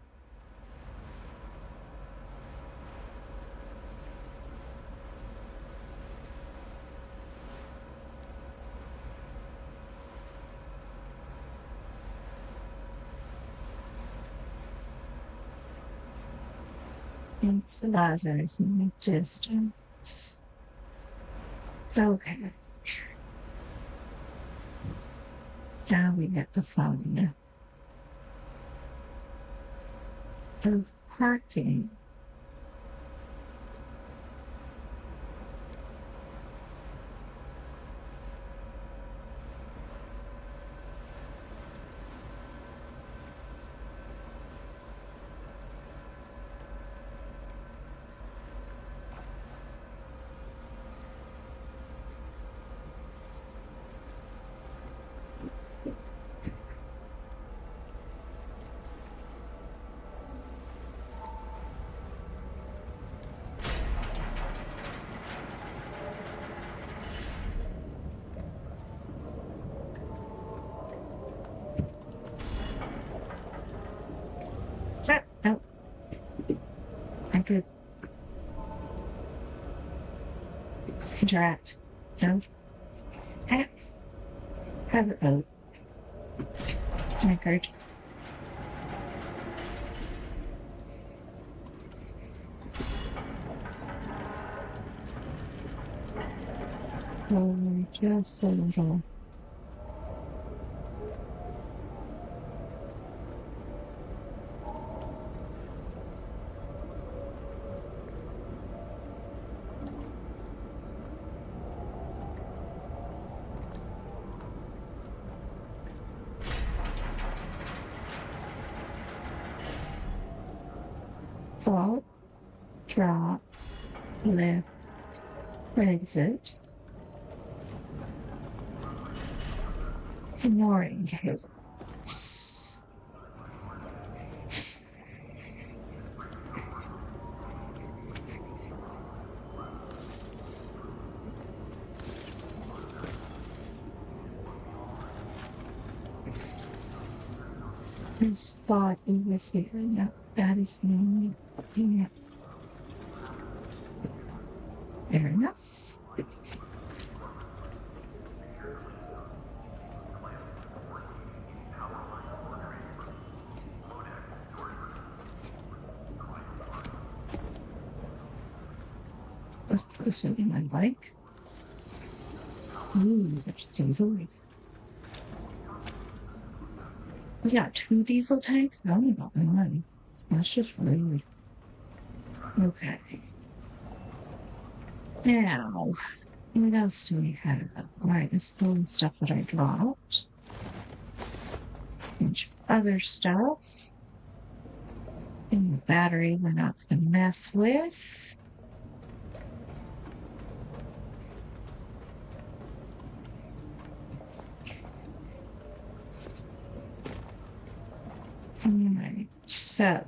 It's Lazarus in the distance. Okay. Now we get the fun of parking. Oh, I could interact. No. Have a vote. Record. Oh, just a little. Fall, drop, lift, exit, ignoring cables. There's thought over here. No, that is no. Yeah. Fair enough. Let's put this in my bike. Ooh, that's diesel. We got 2 diesel tanks? I don't know one. That's just rude. Okay. Now, what else do we have? Alright, let's pull the stuff that I dropped. Bunch of other stuff. And the battery we're not going to mess with. Alright, so.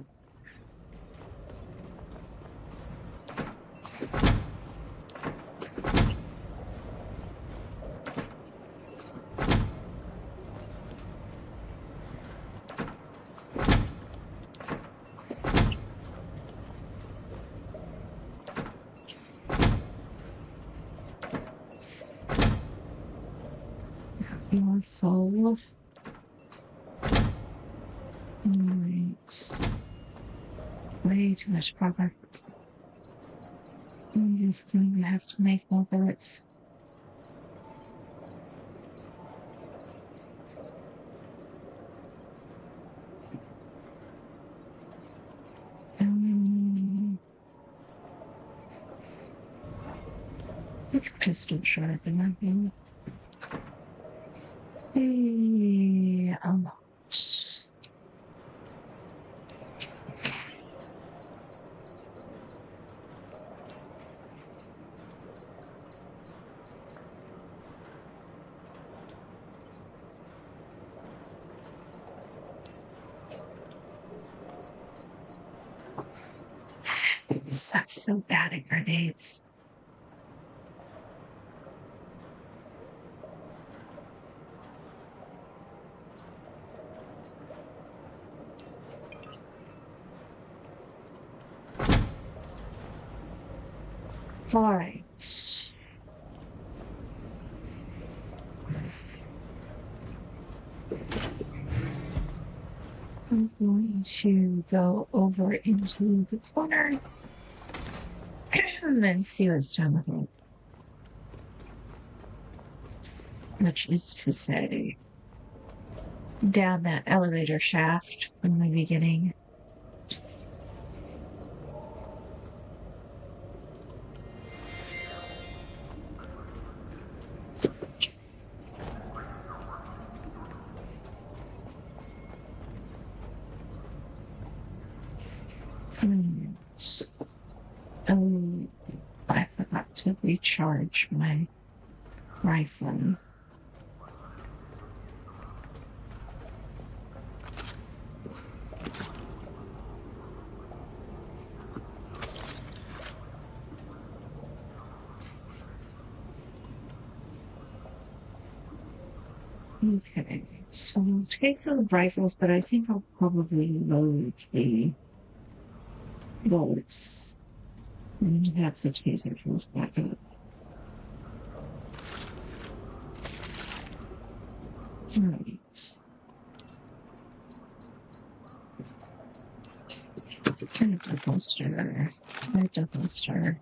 More full. Alright. Way too much progress. I'm just going to have to make more bullets. Which pistol sharp in that thing? A lot. It sucks so bad at grenades. All right. I'm going to go over into the corner and see what's down the hole. Which is to say, down that elevator shaft from the beginning. Oh, I forgot to recharge my rifle. Okay, so I'll take the rifles, but I think I'll probably load the bullets and have the taser tools back up. Right. Turn up the holster. Turn up the holster.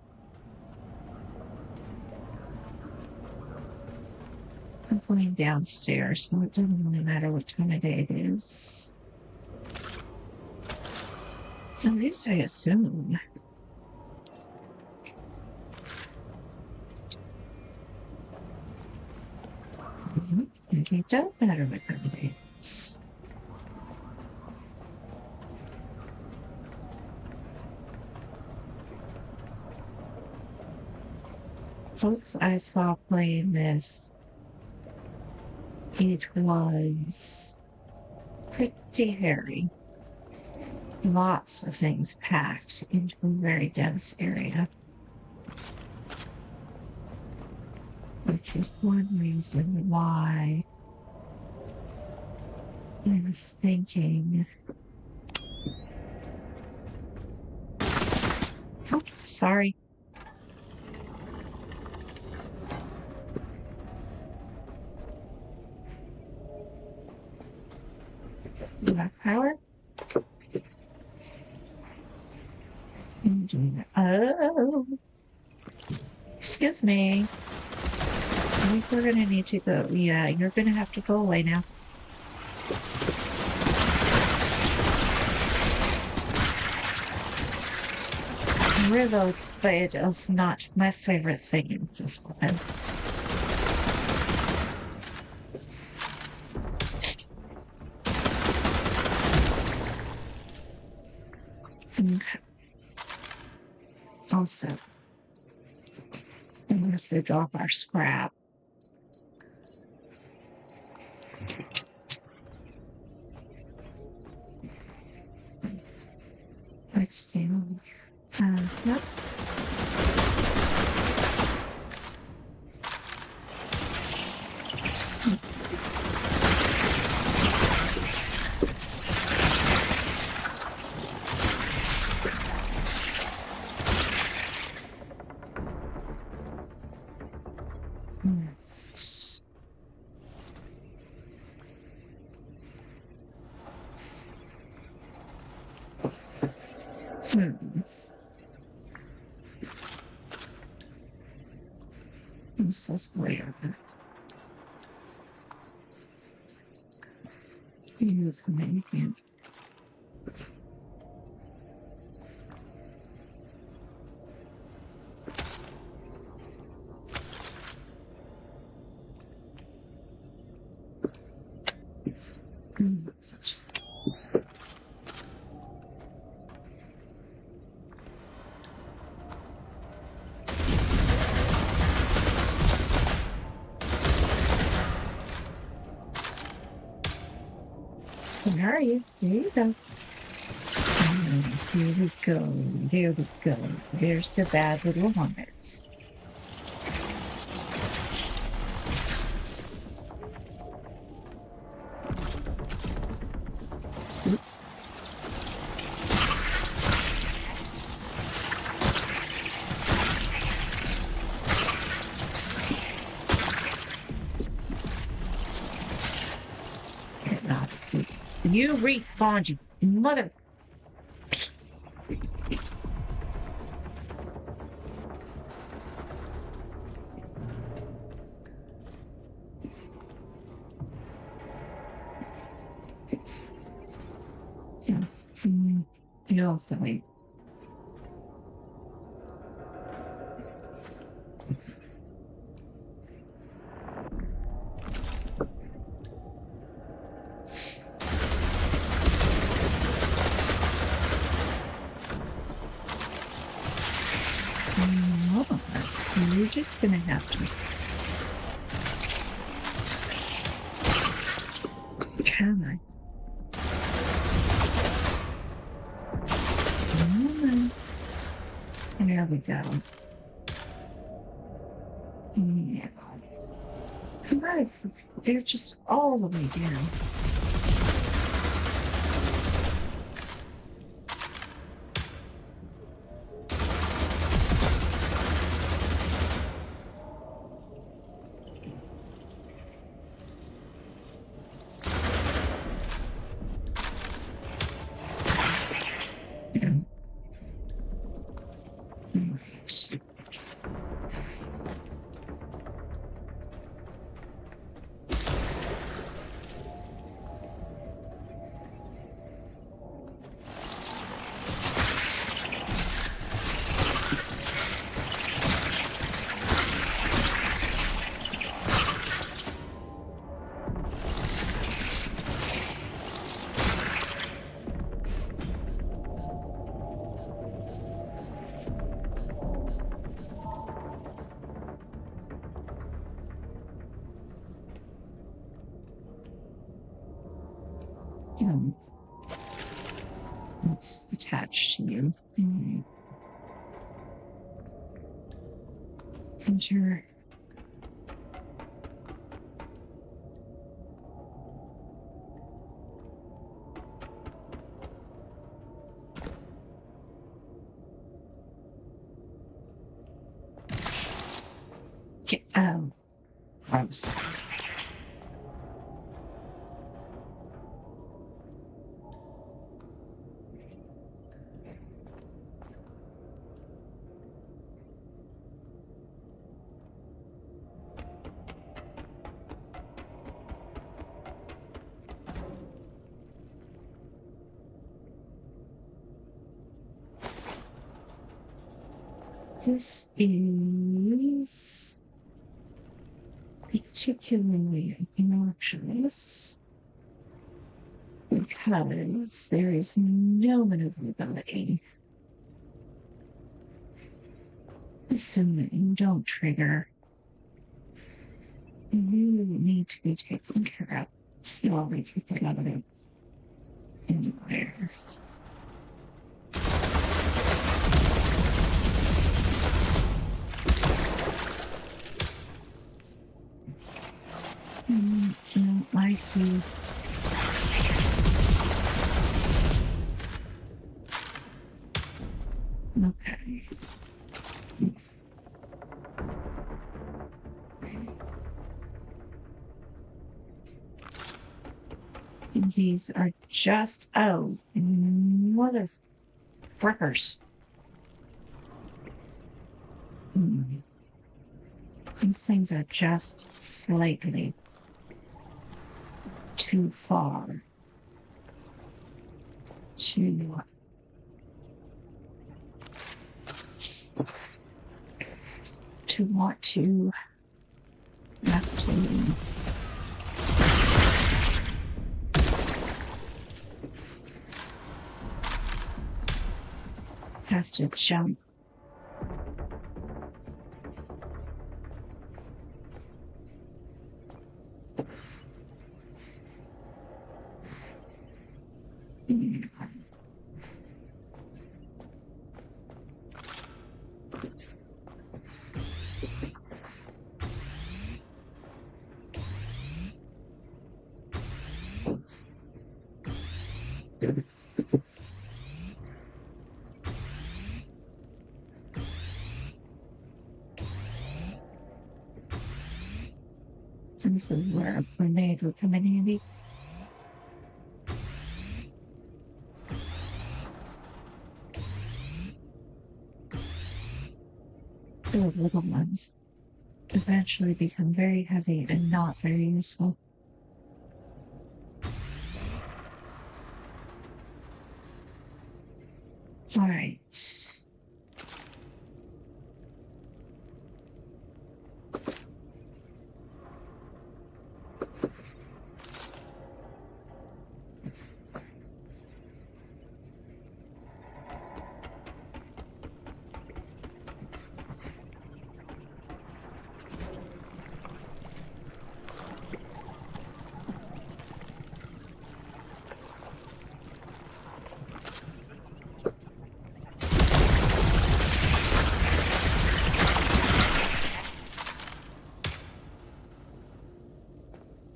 I'm going downstairs, so it doesn't really matter what time of day it is. At least I assume. I think that's better with grenades. Folks I saw playing this, it was pretty hairy. Lots of things packed into a very dense area. Which is one reason why I was thinking. Oh, sorry. You have power? Oh. Excuse me. I think we're gonna need to go. Yeah, you're gonna have to go away now. Reload speed is not my favorite thing in this one. Okay. Also, we have to drop our scrap. Let's do. Yep. This is weird. You've made it. Where are you? There you go. Here we go. There we go. There's the bad little hummus. You respawned, you mother. Yeah. You're fine. So you're just gonna have to. Come on. There we go. Yeah. They're just all the way down. It's attached to you. Enter. Gross. This is particularly obnoxious because there is no maneuverability. Assume that you don't trigger. You need to be taken care of. Slowly kick it out of it. In there. Okay. These are just, oh, mother frickers. These things are just slightly too far to want to actually have to jump. This is where a grenade would come in handy. The little ones eventually become very heavy and not very useful. All right.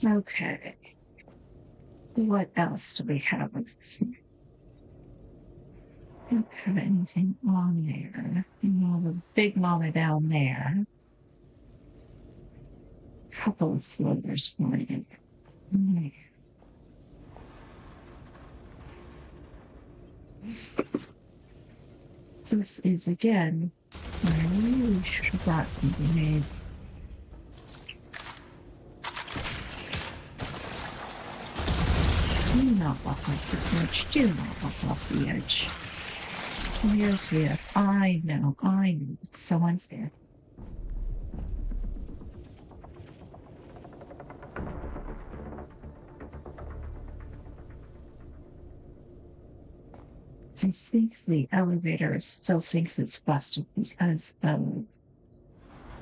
Okay. What else do we have? Don't have anything on there. The big mama down there. Couple of floaters for you. This is again. I really should have brought some grenades. Do not walk off the edge. Do not walk off the edge. Yes, yes. I know. It's so unfair. I think the elevator still thinks it's busted because of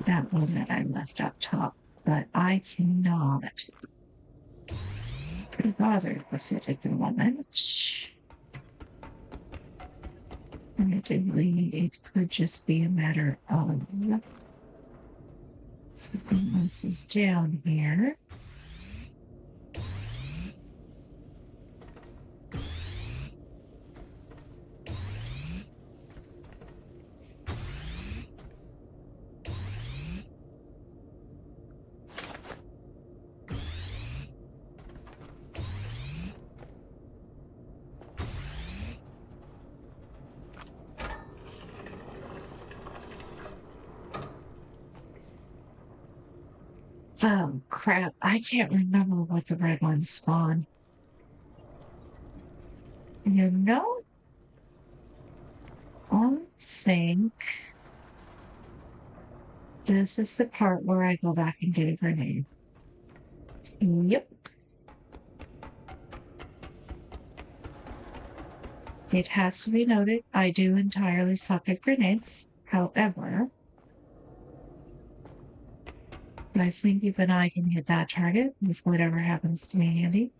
that one that I left up top, but I cannot be bothered with it at the moment. Admittedly, it could just be a matter of something else is down here. Oh, crap. I can't remember what the red ones spawn. You know, I think this is the part where I go back and get a grenade. Yep. It has to be noted, I do entirely suck at grenades. However, I think even I can hit that target with whatever happens to me handy.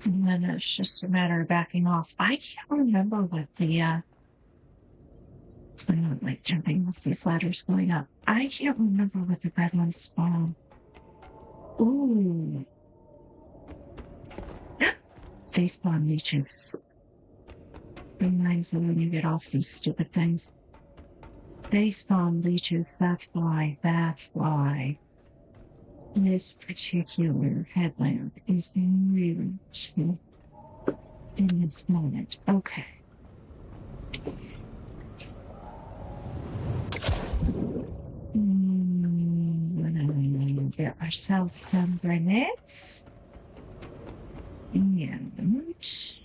And then it's just a matter of backing off. I can't remember what the I don't like jumping off these ladders going up. I can't remember what the red ones spawn. Ooh. They spawn leeches. Be mindful when you get off these stupid things. They spawn leeches, that's why. That's why. This particular headland is really cute in this moment. Okay. We're gonna get ourselves some grenades. And yes.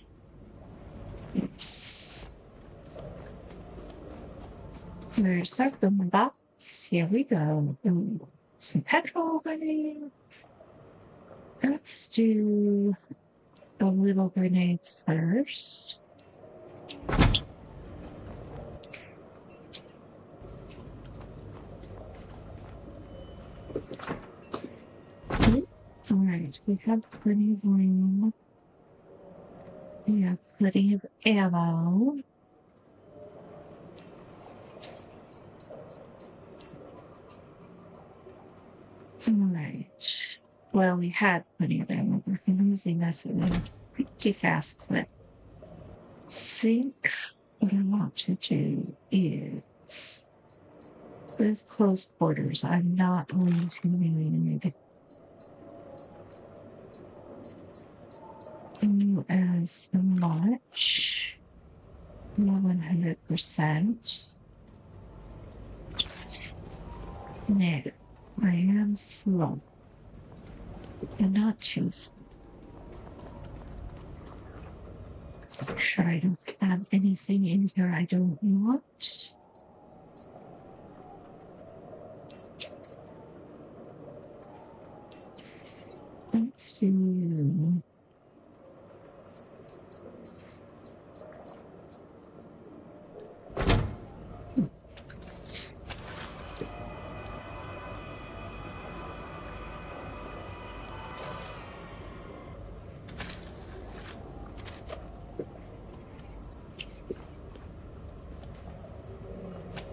There's our boom box. Here we go. Some petrol grenade. Let's do the little grenades first. Alright, we have plenty of room. We have plenty of ammo. Alright. Well, we had plenty of ammo. We're losing this at a pretty fast clip. I think what I want to do is, with close quarters, I'm not going to need as much. 100%. Now, I am slow. And not too slow. Make sure I don't have anything in here I don't want. Let's do...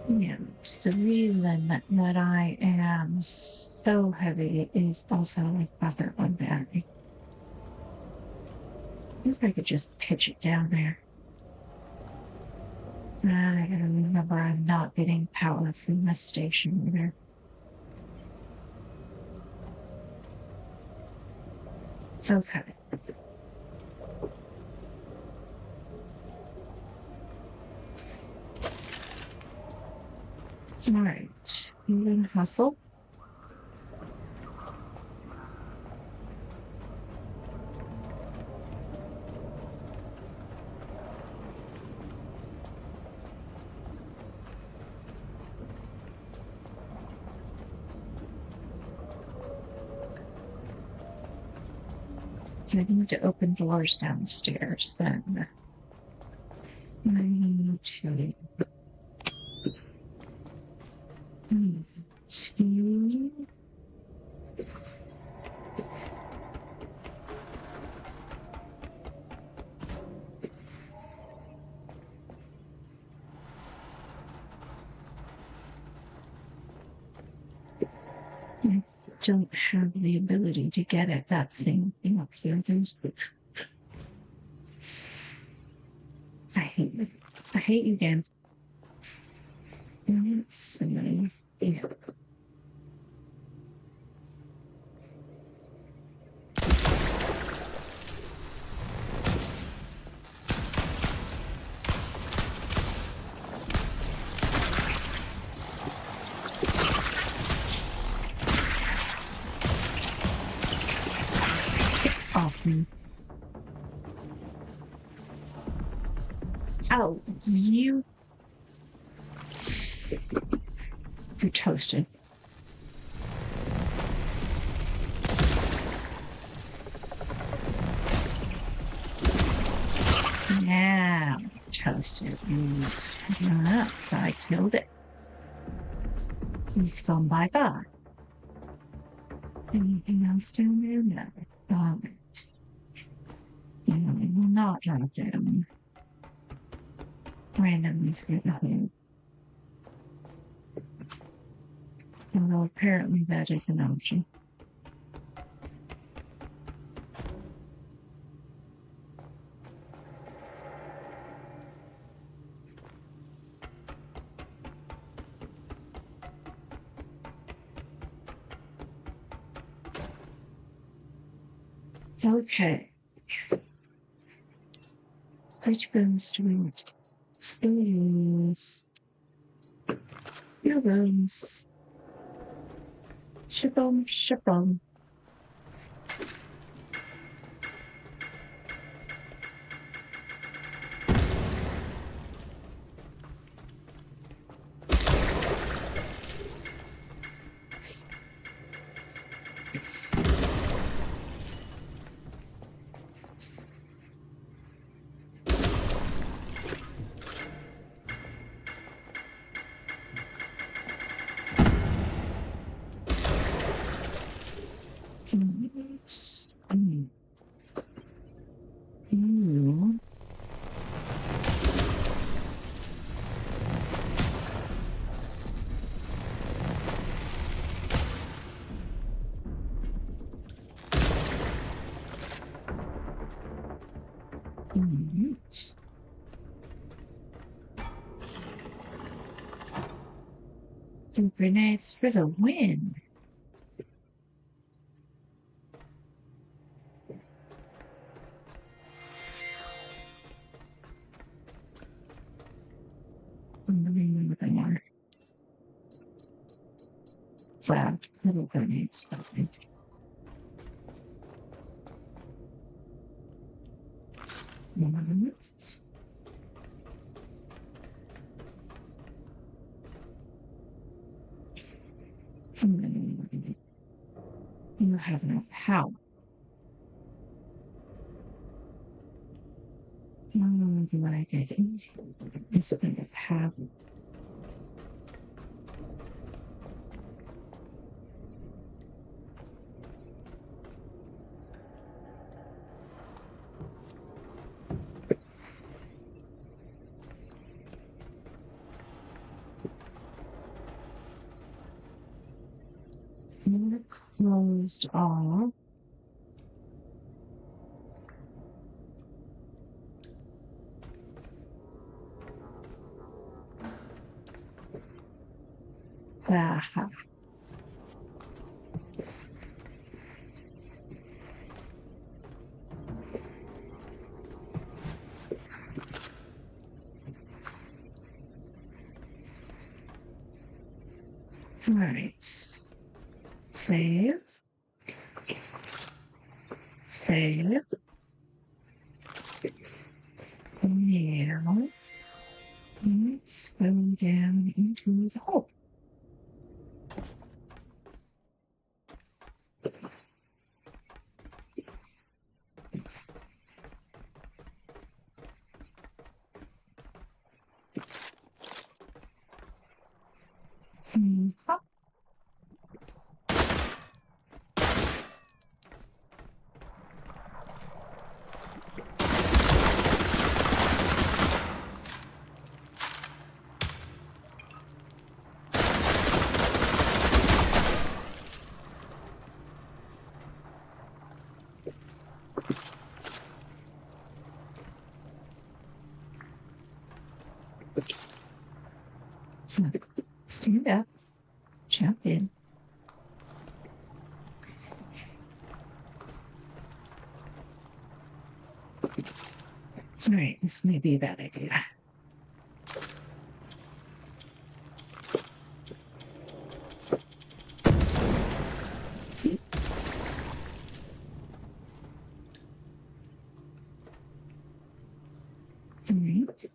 Yeah, the reason that I am so heavy is also I've got that one battery. If I could just pitch it down there. I gotta remember I'm not getting power from this station either. Okay. All right, even hustle. I need to open doors downstairs then. I need to... I don't have the ability to get at that thing up here. I hate you, Dan. Let's see. Yeah. Off me. Oh, you're toasted. Now, toasted is nuts. I killed it. He's gone bye-bye. Anything else down there? No. Darn it. You know, we will not drop down randomly through the hole. Although apparently that is an option. Okay. Which rooms do we want? Spoons. Your rooms. Shabom, shabom. Ooh. And grenades for the win. More. Wow, little grenades, probably. You have enough power. Do I get into this thing of power? Closed off. Aha. All right. Save. Save. Now, let's go down into the hole. Hop. Stand up, jump in. All right, this may be a bad idea. All right.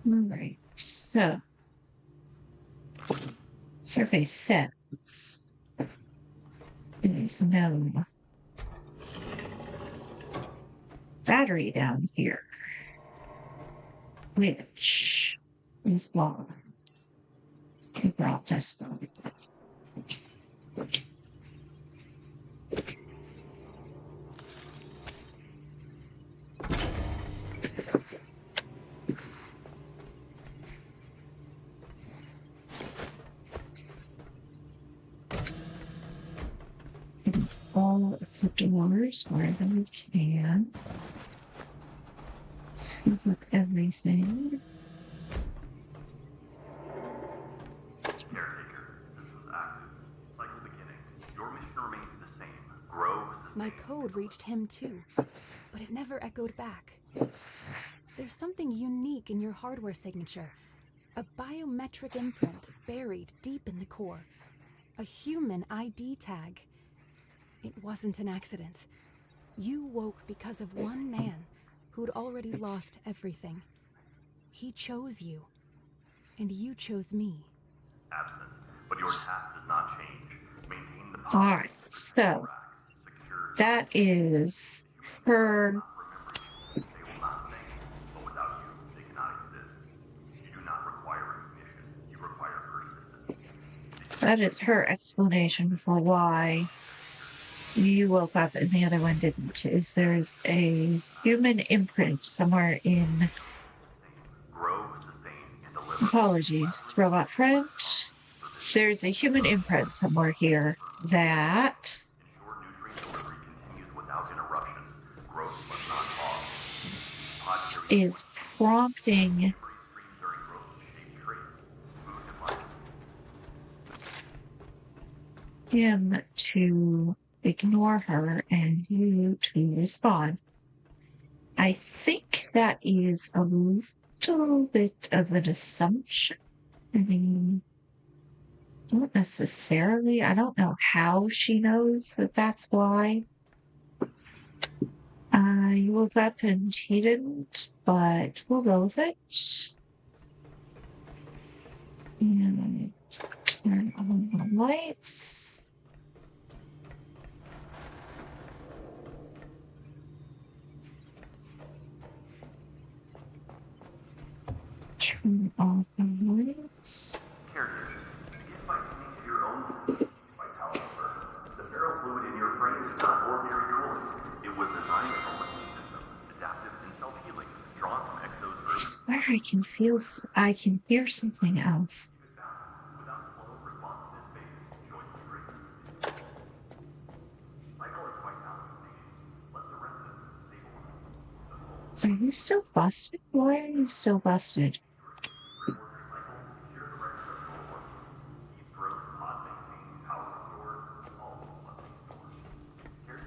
Alright, so survey says there's no battery down here, which is why he brought this one. All of the doors wherever we can. Scoop up everything. Caretaker, systems active. Cycle beginning. Your mission remains the same. Grow, sustain. My code reached him too, but it never echoed back. There's something unique in your hardware signature. A biometric imprint buried deep in the core. A human ID tag. It wasn't an accident. You woke because of one man who'd already lost everything. He chose you, and you chose me. Absent, but your task does not change. Maintain the Alright, so that is her. They will not think, but without you, they cannot exist. You do not require recognition. You require persistence. That is her explanation for why you woke up and the other one didn't. Is there's a human imprint somewhere in. Grow, sustain, and deliver. Apologies, robot friend. There's a human imprint somewhere here that Ensure nutrient delivery continues without interruption. Growth must not pause. Pod carries is prompting memory stream during growth to shape traits. Food and life. him to ignore her and you to respond. I think that is a little bit of an assumption. I mean, not necessarily. I don't know how she knows that that's why. You woke up and he didn't, but we'll go with it. And turn on the lights. Turn off the lights. Caretaker, begin by tuning to your own system. Vitality first. The ferrofluid in your frame is not ordinary cooling. It was designed as a living system, adaptive and self-healing, drawn from Exo's I Earth. swear I can hear something else. Without flow of responsiveness phase, joints break. Cycle at Vitality Station. Let the residents stabilize. Are you still busted? Why are you still busted? Seeds growth, pod maintained, power restored, all must be stored.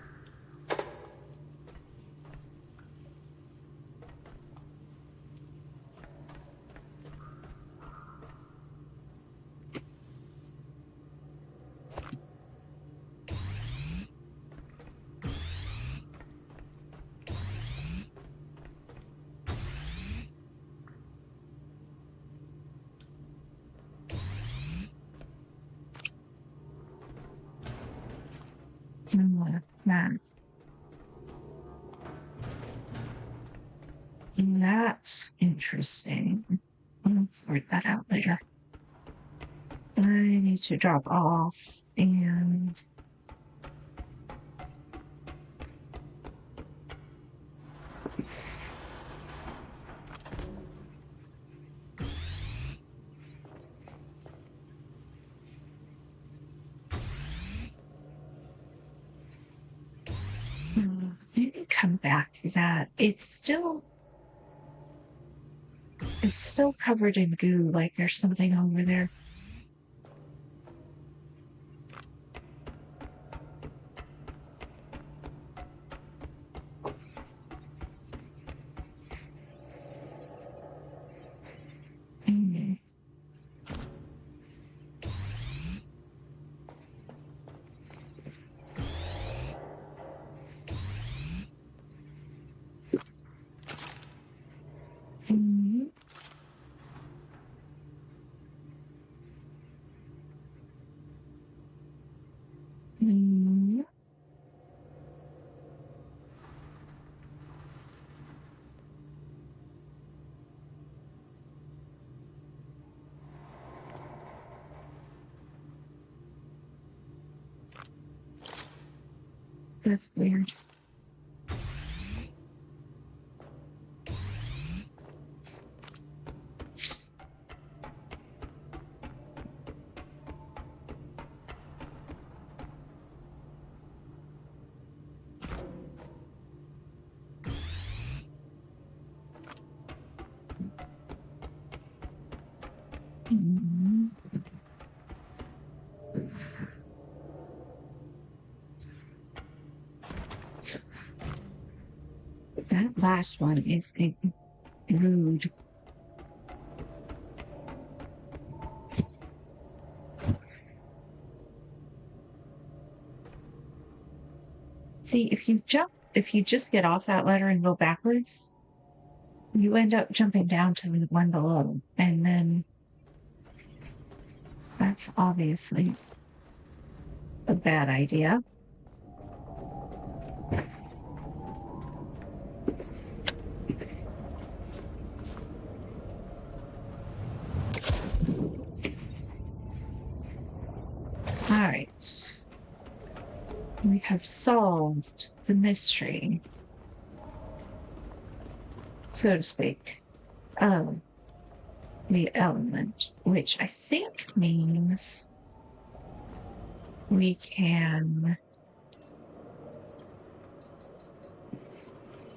That. That's interesting. I'll sort that out later. I need to drop off and maybe come back to that. It's still covered in goo, like there's something over there. Mm. Mm. That's weird. Mhm. That last one is rude. See, if you just get off that ladder and go backwards, you end up jumping down to the one below. And then that's obviously a bad idea. All right. We have solved the mystery, so to speak, of the element, which I think means we can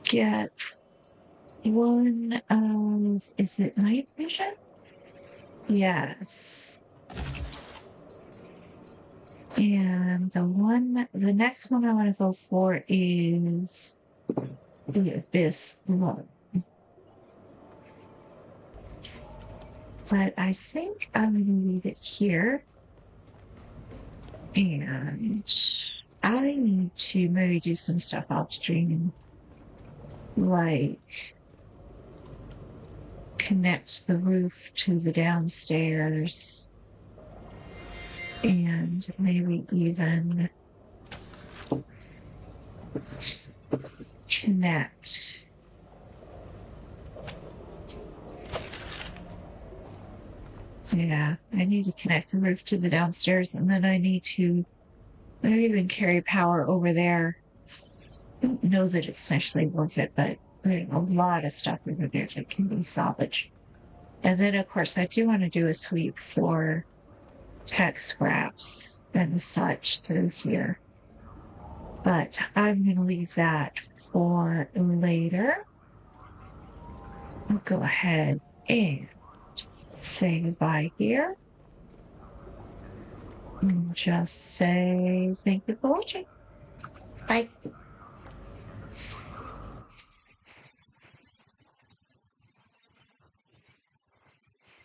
get one of, is it night vision? Yes. And the next one I want to go for is the Abyss Look. But I think I'm going to leave it here. And I need to maybe do some stuff off stream. Like connect the roof to the downstairs. And maybe even connect I need to connect the roof to the downstairs, and then I need to maybe even carry power over there. I don't know that it's especially worth it, but there's a lot of stuff over there that can be salvaged. And then, of course, I do want to do a sweep for tech scraps and such through here. But I'm going to leave that for later. I'll go ahead and say goodbye here. And just say thank you for watching. Bye.